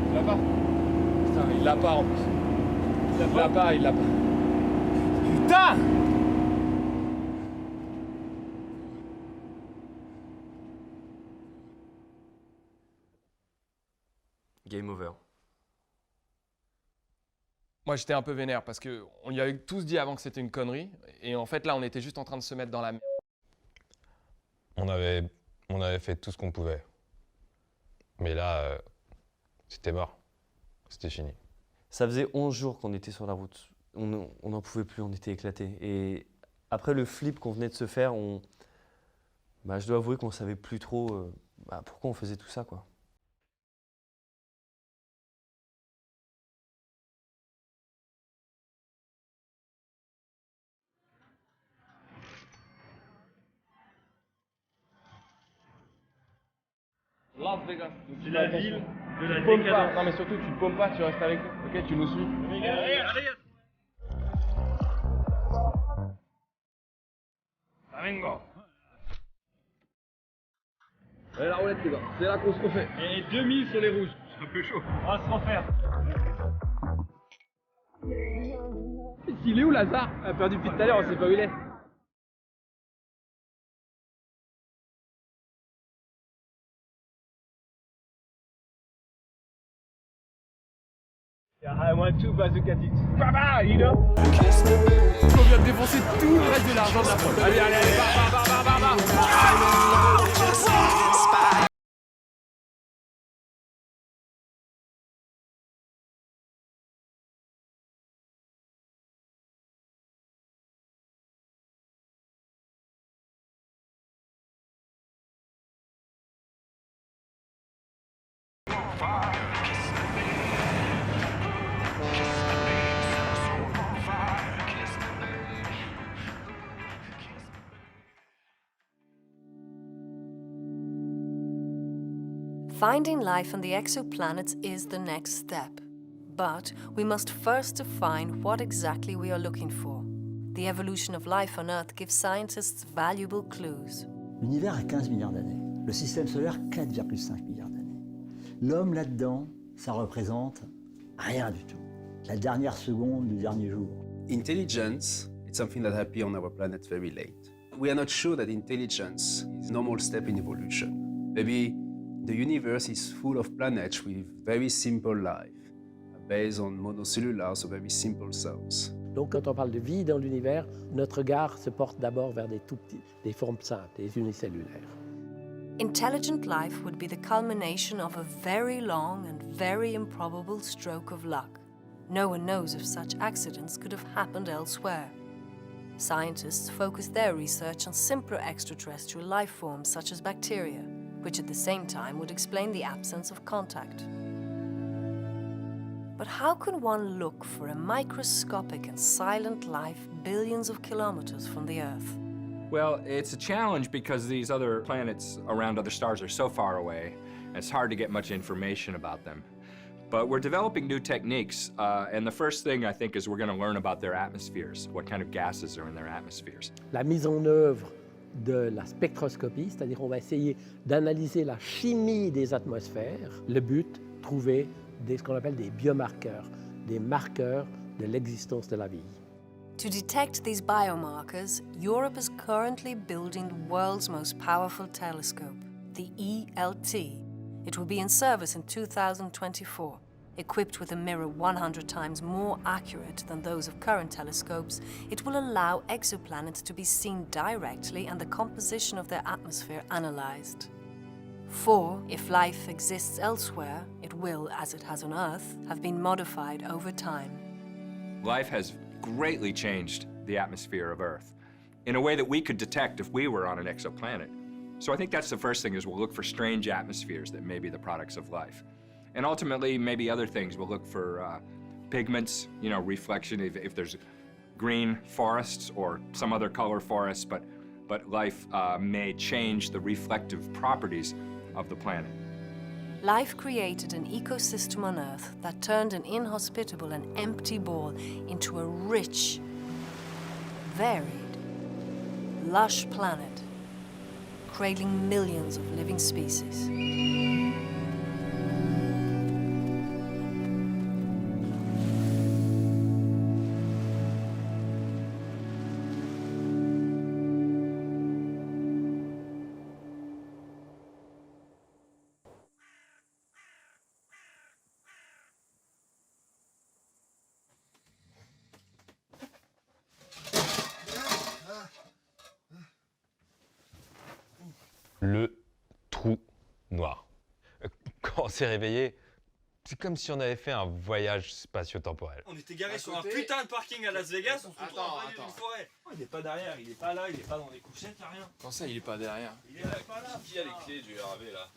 Il l'a pas. Putain, il l'a pas en plus. Il l'a pas. Putain!
Game over.
Moi, j'étais un peu vénère parce qu'on lui avait tous dit avant que c'était une connerie. Et en fait, là, on était juste en train de se mettre dans la merde.
On avait fait tout ce qu'on pouvait. Mais là, c'était mort. C'était fini.
Ça faisait 11 jours qu'on était sur la route. On n'en pouvait plus, on était éclatés. Et après le flip qu'on venait de se faire, je dois avouer qu'on ne savait plus trop pourquoi on faisait tout ça, quoi.
Las Vegas.
C'est la ville de la
paumes
décadence.
pas. Non mais surtout tu ne paumes pas, tu restes avec nous. Ok, tu nous suis.
Flamingo.
Allez la roulette les gars, c'est là qu'on se refait.
Et 2000 sur les rouges. C'est un peu chaud. On va se refaire.
Il est où Lazare? On a perdu depuis tout à l'heure, on sait pas où il est.
I want two bazooka ticks. Baba, you know?
On vient de défoncer tout le reste de l'argent de la prod. Allez, allez, allez,
Finding life on the exoplanets is the next step. But we must first define what exactly we are looking for. The evolution of life on Earth gives scientists valuable clues.
L'univers a 15 milliards d'années. Le système solaire, 4,5 milliards d'années. L'homme là-dedans, ça représente rien du tout. La dernière seconde du dernier jour.
Intelligence is something that appears on our planet very late. We are not sure that intelligence is a normal step in evolution. Maybe the universe is full of planets with very simple life, based on monocellular, so very simple cells.
Donc quand on parle de vie dans l'univers, notre regard se porte d'abord vers des formes simples, des unicellulaires.
Intelligent life would be the culmination of a very long and very improbable stroke of luck. No one knows if such accidents could have happened elsewhere. Scientists focus their research on simpler extraterrestrial life forms such as bacteria, which at the same time would explain the absence of contact. But how can one look for a microscopic and silent life billions of kilometers from the Earth?
Well, it's a challenge because these other planets around other stars are so far away, it's hard to get much information about them. But we're developing new techniques, and the first thing I think is we're going to learn about their atmospheres, what kind of gases are in their atmospheres.
La mise en œuvre de la spectroscopie, c'est-à-dire on va essayer d'analyser la chimie des atmosphères. Le but, trouver ce qu'on appelle des biomarqueurs, des marqueurs de l'existence de la vie.
To detect these biomarkers, Europe is currently building the world's most powerful telescope, the ELT. It will be in service in 2024. Equipped with a mirror 100 times more accurate than those of current telescopes, it will allow exoplanets to be seen directly and the composition of their atmosphere analyzed. For, if life exists elsewhere, it will, as it has on Earth, have been modified over time.
Life has greatly changed the atmosphere of Earth in a way that we could detect if we were on an exoplanet. So I think that's the first thing is we'll look for strange atmospheres that may be the products of life. And ultimately, maybe other things. We'll look for pigments, you know, reflection, if there's green forests or some other color forests, but life may change the reflective properties of the planet.
Life created an ecosystem on Earth that turned an inhospitable and empty ball into a rich, varied, lush planet, cradling millions of living species.
Le trou noir. Quand on s'est réveillé, C'est comme si on avait fait un voyage spatio-temporel.
On était garé sur un putain de parking à Las Vegas, on se retrouve en plein milieu d'une forêt. Oh, il est pas derrière, il est pas là, il est pas dans les couchettes, y'a rien.
Quand ça, il est pas derrière?
Il est pas là.
Qui a les clés du RAV là?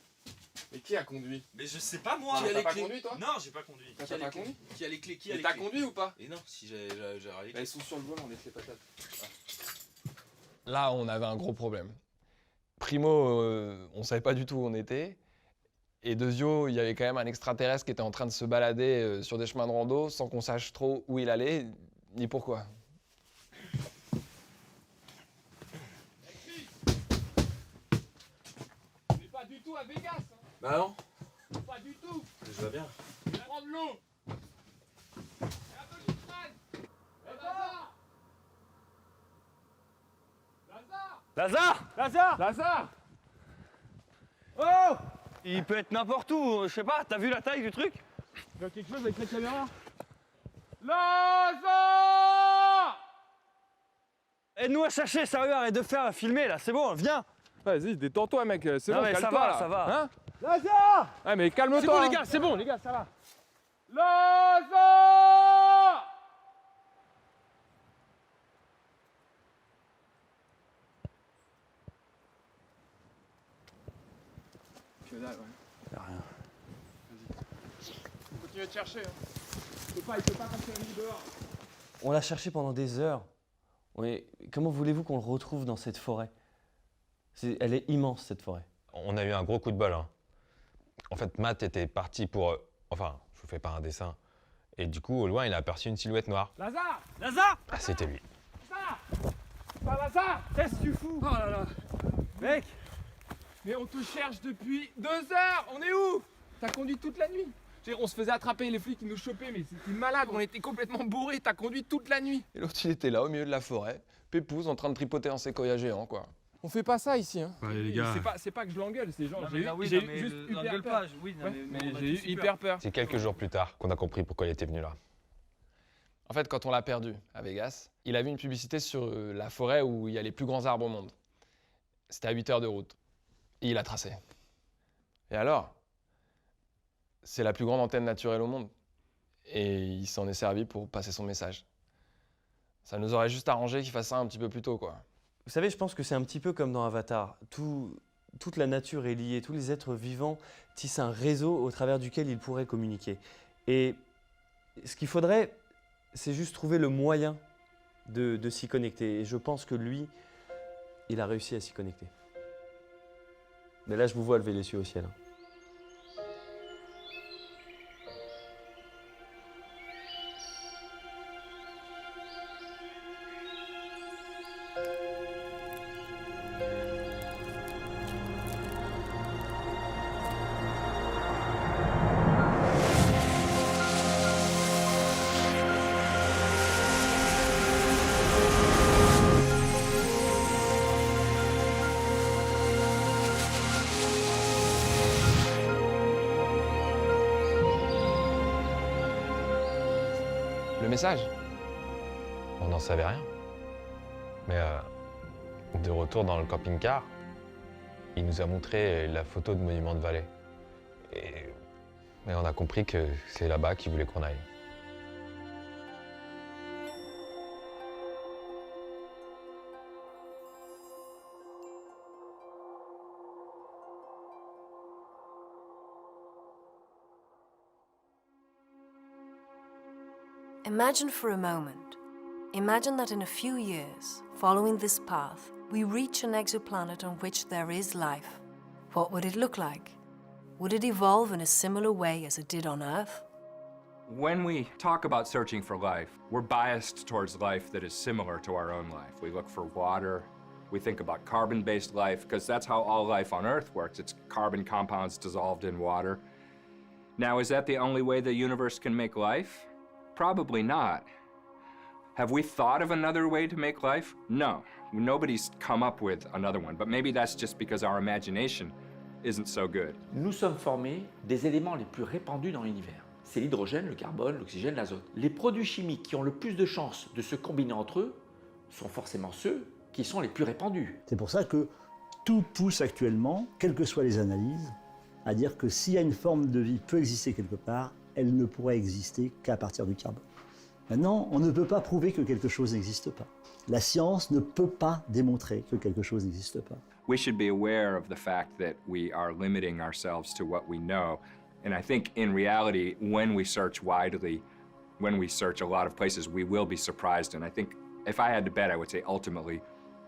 Mais qui a conduit?
Mais je sais pas moi.
Qui a les
pas
clés?
conduit toi? Non, j'ai pas conduit.
T'as pas conduit?
Qui a les clés?
Mais t'as conduit ou pas?
Et non, si j'ai râlé.
Ils sont sur le volant, on laisse les patates. Là, on avait un gros problème. Primo, on savait pas du tout où on était. Et deuxio, il y avait quand même un extraterrestre qui était en train de se balader sur des chemins de rando sans qu'on sache trop où il allait, ni pourquoi.
On n'est pas du tout à Vegas. Hein.
Bah non.
Pas du tout.
Je vois bien.
Prends de l'eau. Et un peu de crâne. Lazare.
Lazare! Lazare!
Lazare.
Oh! Il peut être n'importe où, je sais pas, t'as vu la taille du truc?
Il y a quelque chose avec la caméra. Lazare!
Aide-nous à chercher, sérieux, arrête de faire filmer là, c'est bon, viens!
Vas-y, détends-toi mec, c'est
Non,
bon,
mais
calme-toi
ça va,
là.
ça va.
Hein?
Lazare!
Ouais mais calme-toi.
C'est bon,
hein.
les gars,
c'est bon les gars, ça va. Lazare!
Que dalle, ouais.
Y'a rien.
Continue de chercher. Hein. Il peut pas passer la nuit dehors.
On l'a cherché pendant des heures. Comment voulez-vous qu'on le retrouve dans cette forêt? Elle est immense, cette forêt.
On a eu un gros coup de bol. Hein. En fait, Matt était parti pour... enfin, je vous fais pas un dessin. Et du coup, au loin, il a aperçu une silhouette noire.
Lazare! Lazare!
Ah, c'était lui.
Lazare! Pas Lazare!
Qu'est-ce que tu fous?
Oh là là!
Mec!
Mais on te cherche depuis 2 heures! On est où? T'as conduit toute la nuit? On se faisait attraper, les flics ils nous chopaient, mais c'était malade, on était complètement bourrés, t'as conduit toute la nuit!
Et l'autre, il était là, au milieu de la forêt, pépouze, en train de tripoter un séquoia géant, quoi.
On fait pas ça ici, hein.
Ouais, les gars.
C'est pas que je l'engueule, c'est genre,
Non,
j'ai
mais
eu,
là, oui,
j'ai
non,
eu
mais
juste hyper
l'engueule
peur.
pas, oui, non,
Ouais,
mais
mais
on a
j'ai eu
tous eu
hyper peur.
C'est quelques jours plus tard qu'on a compris pourquoi il était venu là.
En fait, quand on l'a perdu à Vegas, il a vu une publicité sur la forêt où il y a les plus grands arbres au monde. C'était à 8 heures de route. Et il a tracé. Et alors? C'est la plus grande antenne naturelle au monde. Et il s'en est servi pour passer son message. Ça nous aurait juste arrangé qu'il fasse ça un petit peu plus tôt, quoi.
Vous savez, je pense que c'est un petit peu comme dans Avatar. Toute la nature est liée, tous les êtres vivants tissent un réseau au travers duquel ils pourraient communiquer. Et ce qu'il faudrait, c'est juste trouver le moyen de s'y connecter. Et je pense que lui, il a réussi à s'y connecter. Mais là, je vous vois lever les yeux au ciel.
Le message?
On n'en savait rien. Mais de retour dans le camping-car, il nous a montré la photo de Monument de Vallée. Et on a compris que c'est là-bas qu'il voulait qu'on aille.
Imagine for a moment. Imagine that in a few years, following this path, we reach an exoplanet on which there is life. What would it look like? Would it evolve in a similar way as it did on Earth?
When we talk about searching for life, we're biased towards life that is similar to our own life. We look for water. We think about carbon-based life, because that's how all life on Earth works. It's carbon compounds dissolved in water. Now, is that the only way the universe can make life? Probably not. Have we thought of another way to make life? No. Nobody's come up with another one, but maybe that's just because our imagination isn't so good.
Nous sommes formés des éléments les plus répandus dans l'univers. C'est l'hydrogène, le carbone, l'oxygène, l'azote. Les produits chimiques qui ont le plus de chances de se combiner entre eux sont forcément ceux qui sont les plus répandus.
C'est pour ça que tout pousse actuellement, quelles que soient les analyses, à dire que s'il y a une forme de vie peut exister quelque part, elle ne pourrait exister qu'à partir du carbone. Maintenant, on ne peut pas prouver que quelque chose n'existe pas. La science ne peut pas démontrer que quelque chose n'existe pas.
We should be aware of the fact that we are limiting ourselves to what we know. And I think in reality, when we search widely, when we search a lot of places, we will be surprised. And I think if I had to bet, I would say ultimately,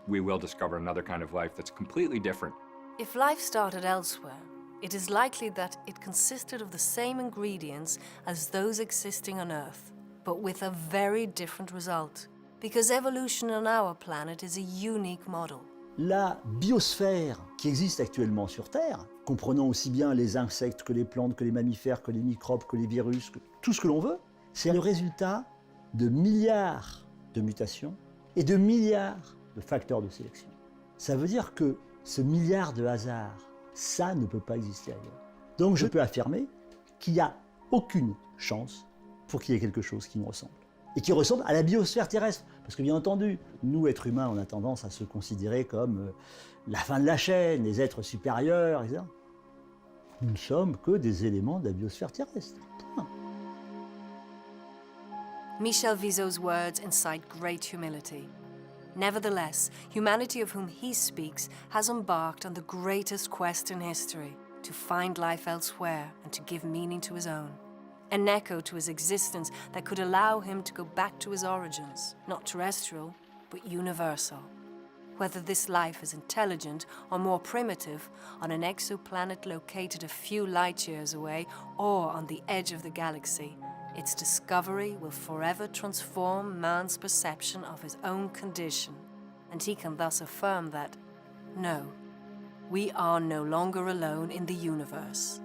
we will discover another kind of life that's completely different.
If life started elsewhere, it is likely that it consisted of the same ingredients as those existing on Earth, but with a very different result. Because evolution on our planet is a unique model.
La biosphère qui existe actuellement sur Terre, comprenant aussi bien les insectes que les plantes, que les mammifères, que les microbes, que les virus, que tout ce que l'on veut, c'est le résultat de milliards de mutations et de milliards de facteurs de sélection. Ça veut dire que ce milliard de hasards, ça ne peut pas exister ailleurs. Donc je peux affirmer qu'il n'y a aucune chance pour qu'il y ait quelque chose qui me ressemble. Et qui ressemble à la biosphère terrestre. Parce que bien entendu, nous, êtres humains, on a tendance à se considérer comme la fin de la chaîne, les êtres supérieurs, etc. Nous ne sommes que des éléments de la biosphère terrestre. Point.
Michel Vizo's words incite great humility. Nevertheless, humanity of whom he speaks has embarked on the greatest quest in history, to find life elsewhere and to give meaning to his own. An echo to his existence that could allow him to go back to his origins, not terrestrial, but universal. Whether this life is intelligent or more primitive, on an exoplanet located a few light years away or on the edge of the galaxy, its discovery will forever transform man's perception of his own condition, and he can thus affirm that, no, we are no longer alone in the universe.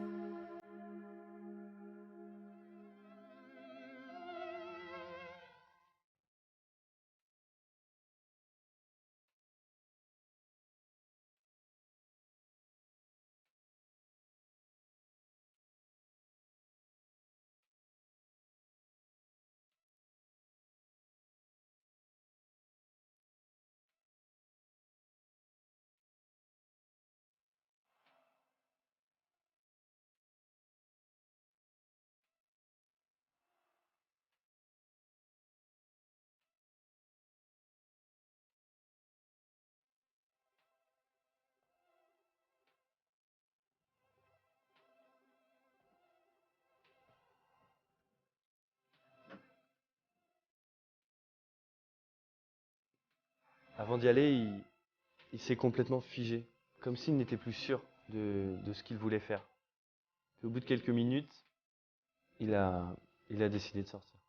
Avant d'y aller, il s'est complètement figé, comme s'il n'était plus sûr de ce qu'il voulait faire. Et au bout de quelques minutes, il a décidé de sortir.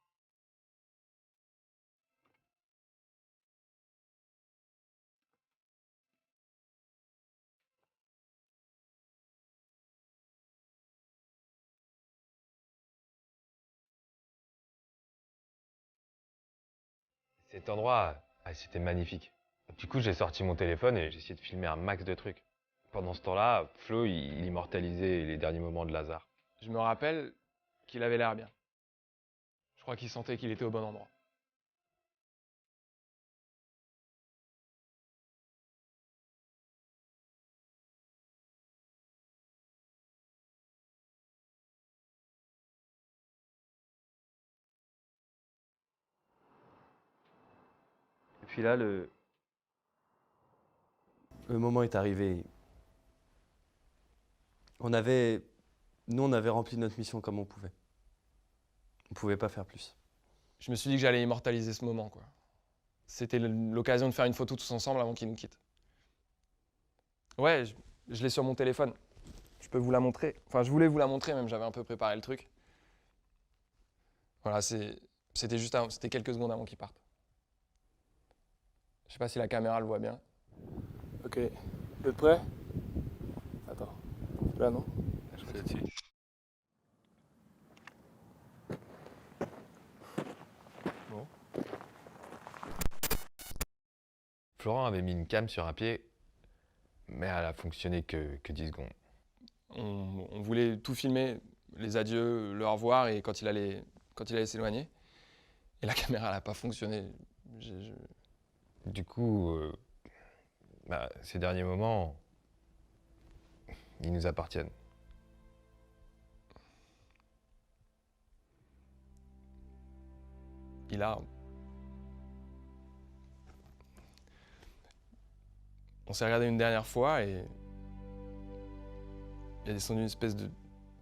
Cet endroit, c'était magnifique. Du coup, j'ai sorti mon téléphone et j'ai essayé de filmer un max de trucs. Pendant ce temps-là, Flo, il immortalisait les derniers moments de Lazare.
Je me rappelle qu'il avait l'air bien. Je crois qu'il sentait qu'il était au bon endroit.
Et puis là, le moment est arrivé. Nous, on avait rempli notre mission comme on pouvait. On ne pouvait pas faire plus.
Je me suis dit que j'allais immortaliser ce moment, quoi. C'était l'occasion de faire une photo tous ensemble avant qu'il nous quitte. Ouais, je l'ai sur mon téléphone. Je peux vous la montrer. Enfin, je voulais vous la montrer, même j'avais un peu préparé le truc. Voilà, c'était quelques secondes avant qu'il parte. Je sais pas si la caméra le voit bien.
Ok, vous êtes prêts? Attends, là non?
Je fais là-dessus.
Bon.
Florent avait mis une cam sur un pied, mais elle a fonctionné que 10 secondes.
On voulait tout filmer, les adieux, le au revoir et quand il allait s'éloigner. Et la caméra, elle n'a pas fonctionné.
Du coup, ces derniers moments, ils nous appartiennent.
il a... On s'est regardé une dernière fois et il a descendu une espèce de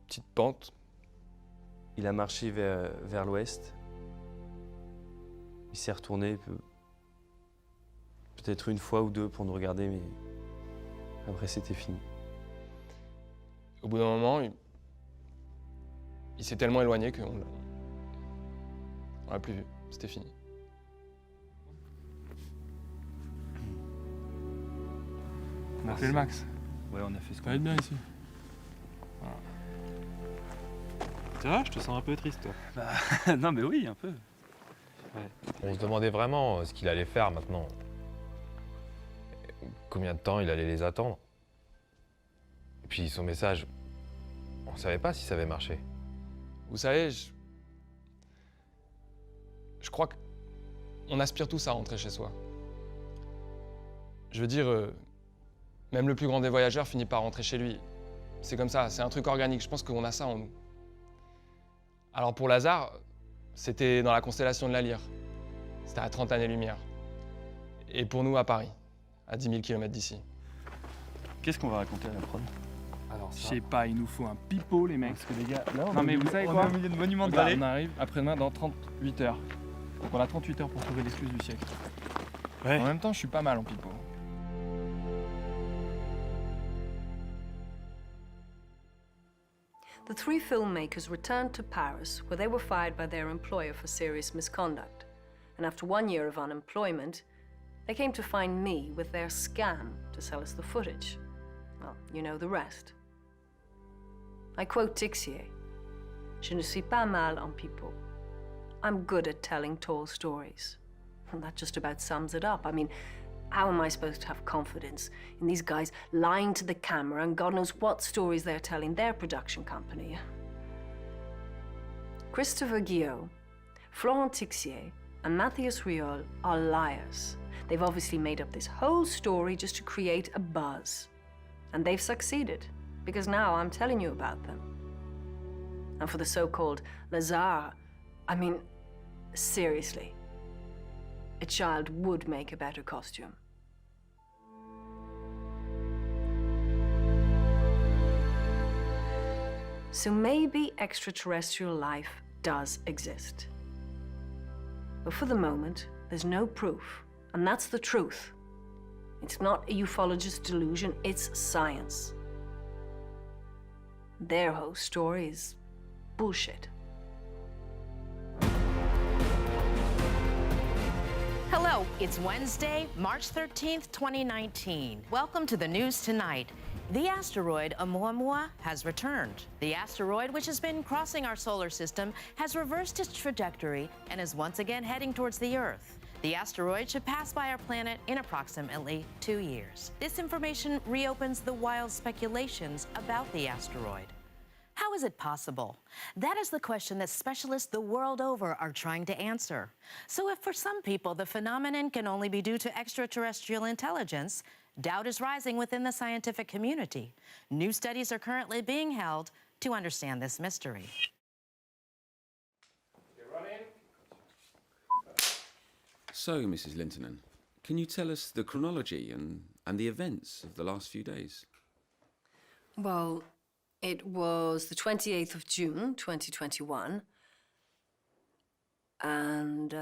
petite pente.
Il a marché vers l'ouest. Il s'est retourné peut-être une fois ou deux pour nous regarder, mais après c'était fini.
Au bout d'un moment, il s'est tellement éloigné qu'on l'a plus vu. C'était fini.
On a fait le max.
Ouais, on a fait ce
Ça
qu'on
va être bien ici. Voilà. Ça va, je te sens un peu triste, toi.
Bah, non, mais oui, un peu.
Ouais.
On se demandait vraiment ce qu'il allait faire maintenant. Combien de temps il allait les attendre. Et puis son message, on ne savait pas si ça avait marché.
Vous savez, je crois qu'on aspire tous à rentrer chez soi. Je veux dire, même le plus grand des voyageurs finit par rentrer chez lui. C'est comme ça, c'est un truc organique. Je pense qu'on a ça en nous. Alors pour Lazare, c'était dans la constellation de la Lyre. C'était à 30 années-lumière. Et pour nous, à Paris, à 10 000 km d'ici.
Qu'est-ce qu'on va raconter à la prod?
Alors, je sais pas, il nous faut un pipeau, les mecs.
Parce que les gars, là,
Non, mais vous savez quoi?
On est au milieu de monuments de
Regarde,
vallée.
on arrive après-demain dans 38 heures. Donc on a 38 heures pour trouver l'excuse du siècle.
Ouais.
En même temps, je suis pas mal en pipeau.
The three filmmakers returned to Paris, where they were fired by their employer for serious misconduct. And after 1 year of unemployment, they came to find me with their scam to sell us the footage. Well, you know the rest. I quote Tixier, "Je ne suis pas mal en pipeau. I'm good at telling tall stories." And that just about sums it up. I mean, how am I supposed to have confidence in these guys lying to the camera and God knows what stories they're telling their production company? Christopher Guillot, Florent Tixier, and Matthias Riol are liars. They've obviously made up this whole story just to create a buzz. And they've succeeded, because now I'm telling you about them. And for the so-called Lazare, I mean, seriously, a child would make a better costume. So maybe extraterrestrial life does exist. But for the moment, there's no proof, and that's the truth. It's not a ufologist's delusion, it's science. Their whole story is bullshit.
Hello, it's Wednesday, March 13th, 2019. Welcome to the news tonight. The asteroid Oumuamua has returned. The asteroid, which has been crossing our solar system, has reversed its trajectory and is once again heading towards the Earth. The asteroid should pass by our planet in approximately 2 years. This information reopens the wild speculations about the asteroid. How is it possible? That is the question that specialists the world over are trying to answer. So if for some people the phenomenon can only be due to extraterrestrial intelligence, doubt is rising within the scientific community. New studies are currently being held to understand this mystery.
So, Mrs. Lintonen, can you tell us the chronology and the events of the last few days?
Well, it was the 28th of June, 2021, and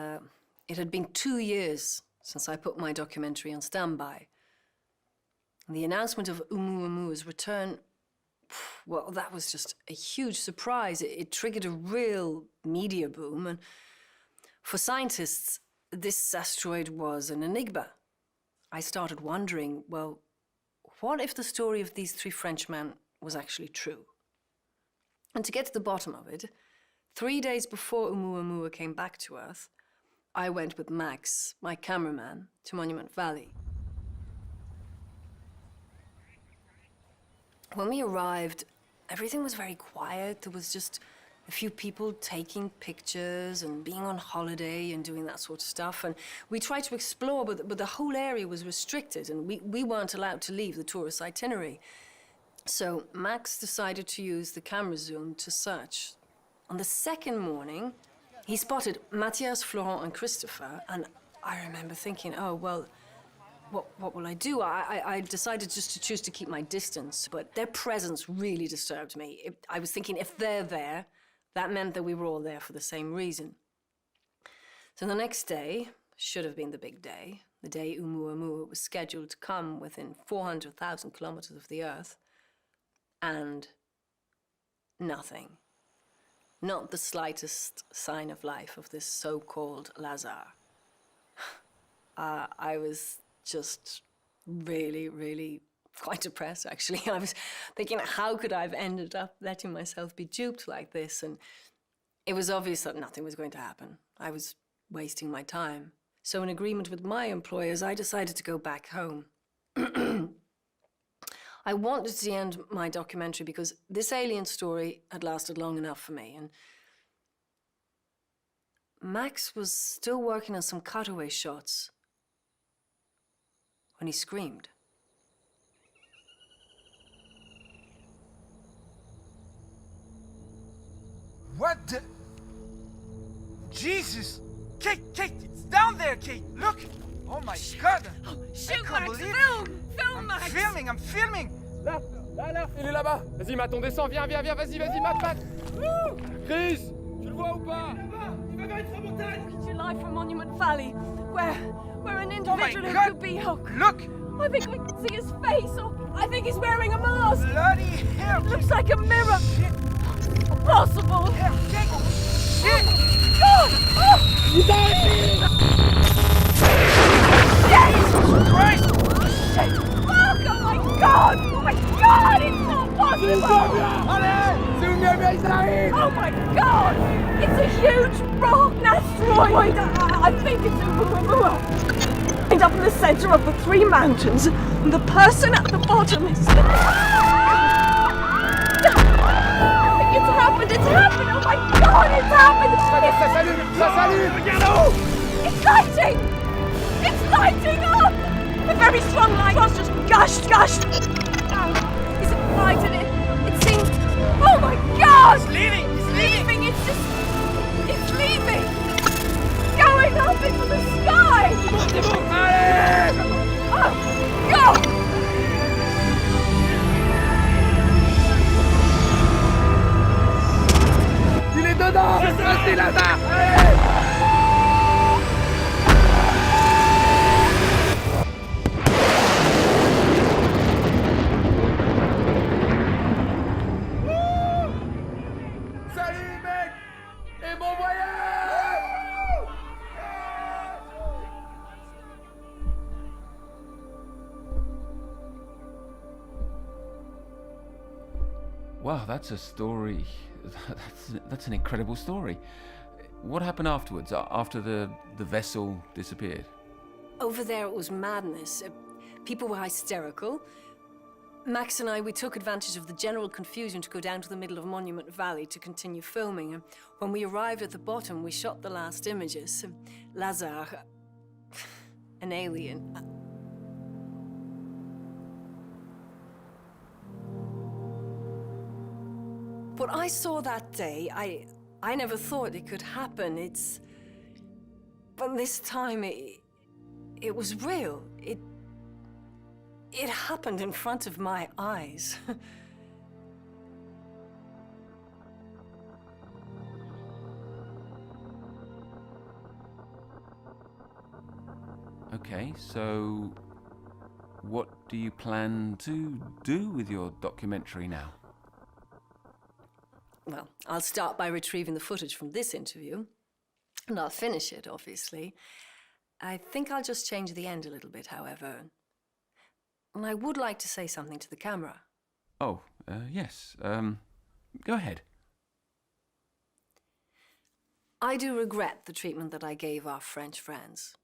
it had been 2 years since I put my documentary on standby. And the announcement of Oumuamua's return, well, that was just a huge surprise. It triggered a real media boom, and for scientists, this asteroid was an enigma. I started wondering, well, what if the story of these three Frenchmen was actually true? And to get to the bottom of it, 3 days before Oumuamua came back to Earth, I went with Max, my cameraman, to Monument Valley. When we arrived, everything was very quiet. There was just a few people taking pictures and being on holiday and doing that sort of stuff. And we tried to explore, but the whole area was restricted, and we weren't allowed to leave the tourist itinerary. So Max decided to use the camera zoom to search. On the second morning, He spotted Matthias, Florent, and Christopher, and I remember thinking, oh, well, what will I do? I decided just to choose to keep my distance, but their presence really disturbed me. I was thinking, if they're there, that meant that we were all there for the same reason. So the next day should have been the big day, the day Oumuamua was scheduled to come within 400,000 kilometers of the Earth, and nothing. Not the slightest sign of life of this so-called Lazar. I was just really, really quite depressed, actually. I was thinking, how could I have ended up letting myself be duped like this? And it was obvious that nothing was going to happen. I was wasting my time. So in agreement with my employers, I decided to go back home. I wanted to end my documentary because this alien story had lasted long enough for me. And Max was still working on some cutaway shots when he screamed.
What the? Jesus! Kate, it's down there, Kate! Look! Oh my God!
Shoot,
I can't
Max,
believe
film!
it.
Film, Max!
I'm filming!
Là, il est là-bas. Vas-y, Matt, on descend, viens, vas-y, Matt. Chris, tu le vois ou pas? Il va vers une montagne.
Look at your life from Monument Valley, where an individual who
God.
could be Hulk.
Look!
I think I can see his face, or I think he's wearing a mask.
Bloody hell!
It looks like a mirror. Impossible.
Shit!
God! Oh!
He's out!
Jesus Christ!
Fuck! Oh my God! Oh my God! It's not possible!
Allez! C'est Oumuamua, ils arrivent!
Oh my God! It's a huge rock asteroid! I think it's Oumuamua. And up in the center of the three mountains, and the person at the bottom is... It's happened! Oh my God! It's happened!
Ça s'allume! Regarde là-haut!
It's lighting! It's lighting up! A very strong light was just gushed. Is it bright? And it seems... Oh my God!
It's leaving!
It's leaving! Going up into the sky!
C'est bon! Allez!
Oh God!
Il est dedans! Restez là-bas! Allez! Salut mec! Et bon voyage!
Wow, that's a story. That's an incredible story. What happened afterwards, after the vessel disappeared?
Over there, it was madness. People were hysterical. Max and I, we took advantage of the general confusion to go down to the middle of Monument Valley to continue filming. And when we arrived at the bottom, we shot the last images. Lazar, an alien. What I saw that day, I never thought it could happen. But this time, it was real. It happened in front of my eyes.
Okay, so what do you plan to do with your documentary now?
Well, I'll start by retrieving the footage from this interview, and I'll finish it, obviously. I think I'll just change the end a little bit, however. And I would like to say something to the camera.
Oh, yes. Go ahead.
I do regret the treatment that I gave our French friends.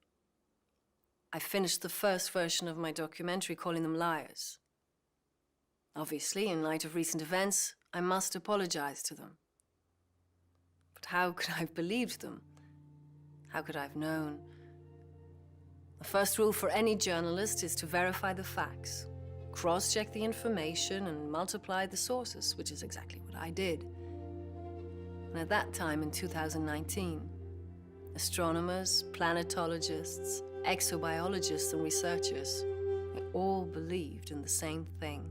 I finished the first version of my documentary calling them liars. Obviously, in light of recent events, I must apologize to them. But how could I have believed them? How could I have known? The first rule for any journalist is to verify the facts, cross-check the information, and multiply the sources, which is exactly what I did. And at that time, in 2019, Astronomers, planetologists, exobiologists and researchers, they all believed in the same thing.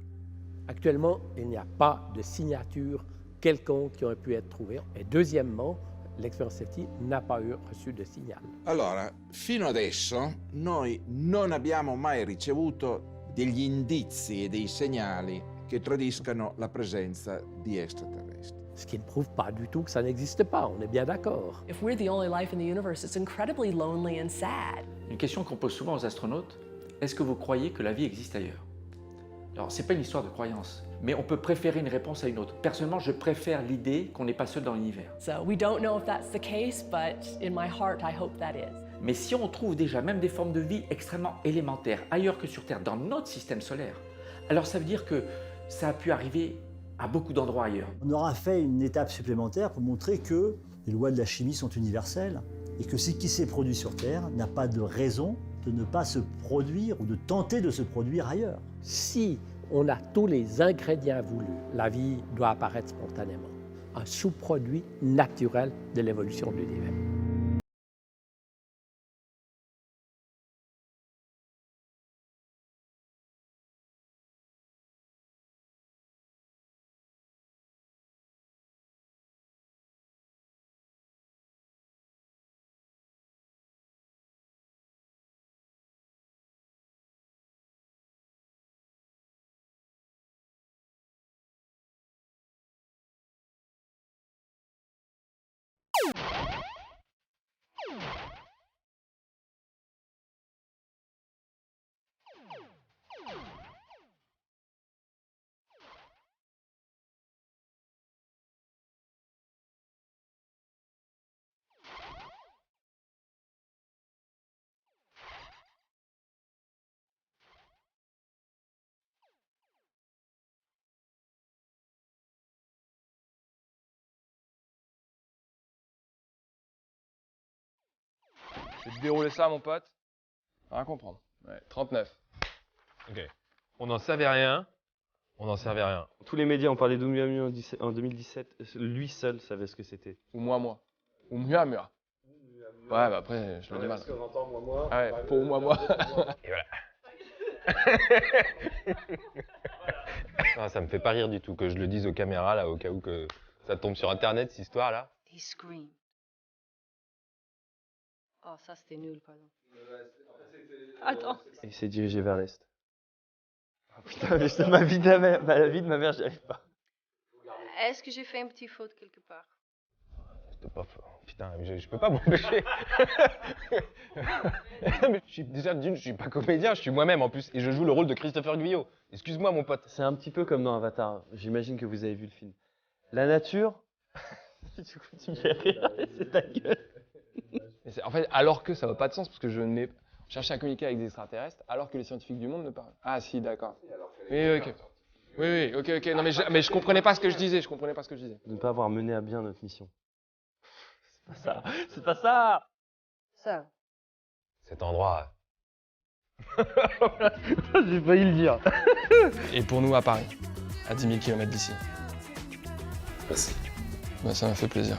Actuellement, il n'y a pas de signature quelconque qui aurait pu être trouvée. Et deuxièmement, l'expérience SETI n'a pas reçu de signal.
Allora, fino adesso noi non abbiamo mai ricevuto degli indizi e dei segnali che tradiscano la presenza di extraterrestri.
Ce qui ne prouve pas du tout que ça n'existe pas, on est bien d'accord.
If we're the only life in the universe, it's incredibly lonely and sad.
Une question qu'on pose souvent aux astronautes, est-ce que vous croyez que la vie existe ailleurs? Alors, c'est pas une histoire de croyance, mais on peut préférer une réponse à une autre. Personnellement, je préfère l'idée qu'on n'est pas seul dans l'univers.
So we don't know if that's the case, but in my heart, I hope that is.
Mais si on trouve déjà même des formes de vie extrêmement élémentaires ailleurs que sur Terre, dans notre système solaire, alors ça veut dire que ça a pu arriver à beaucoup d'endroits ailleurs.
On aura fait une étape supplémentaire pour montrer que les lois de la chimie sont universelles et que ce qui s'est produit sur Terre n'a pas de raison de ne pas se produire ou de tenter de se produire ailleurs.
Si on a tous les ingrédients voulus, la vie doit apparaître spontanément, un sous-produit naturel de l'évolution de l'univers.
Je vais te dérouler ça, mon pote. Rien comprendre. Ouais, 39.
Ok. On n'en savait rien. On n'en servait rien.
Tous les médias ont parlé d'Oumuamua en 2017. Lui seul savait ce que c'était.
Oumuamua. Oumuamua. Ouais, bah après, je me dis mal.
Parce qu'on entend moi.
Ah ouais, pour Oumuamua.
Et voilà. Non, ça me fait pas rire du tout que je le dise aux caméras, là, au cas où que ça tombe sur Internet, cette histoire-là.
He screamed. Oh, ça c'était nul, pardon. Attends.
Il s'est dirigé vers l'est. Oh, putain, mais c'est ma vie de mère, la vie de ma mère, j'y arrive pas.
Est-ce que j'ai fait une petite faute quelque part?
C'était pas fort. Putain, je peux pas m'empêcher. Mais déjà, d'une, je suis pas comédien, je suis moi-même en plus. Et je joue le rôle de Christopher Guyot. Excuse-moi, mon pote.
C'est un petit peu comme dans Avatar. J'imagine que vous avez vu le film. La nature. Du coup, tu me fais rire, c'est ta gueule.
En fait, alors que ça n'a pas de sens, parce que je n'ai cherché à communiquer avec des extraterrestres, alors que les scientifiques du monde ne parlent. Ah si, d'accord. Oui, ok. Oui, ok. Non, mais je comprenais pas ce que je disais,
De ne pas avoir mené à bien notre mission. C'est pas ça.
Ça.
Cet endroit.
J'ai failli le dire.
Et pour nous, à Paris, à 10 000 km d'ici.
Merci.
Bah, ça m'a fait plaisir.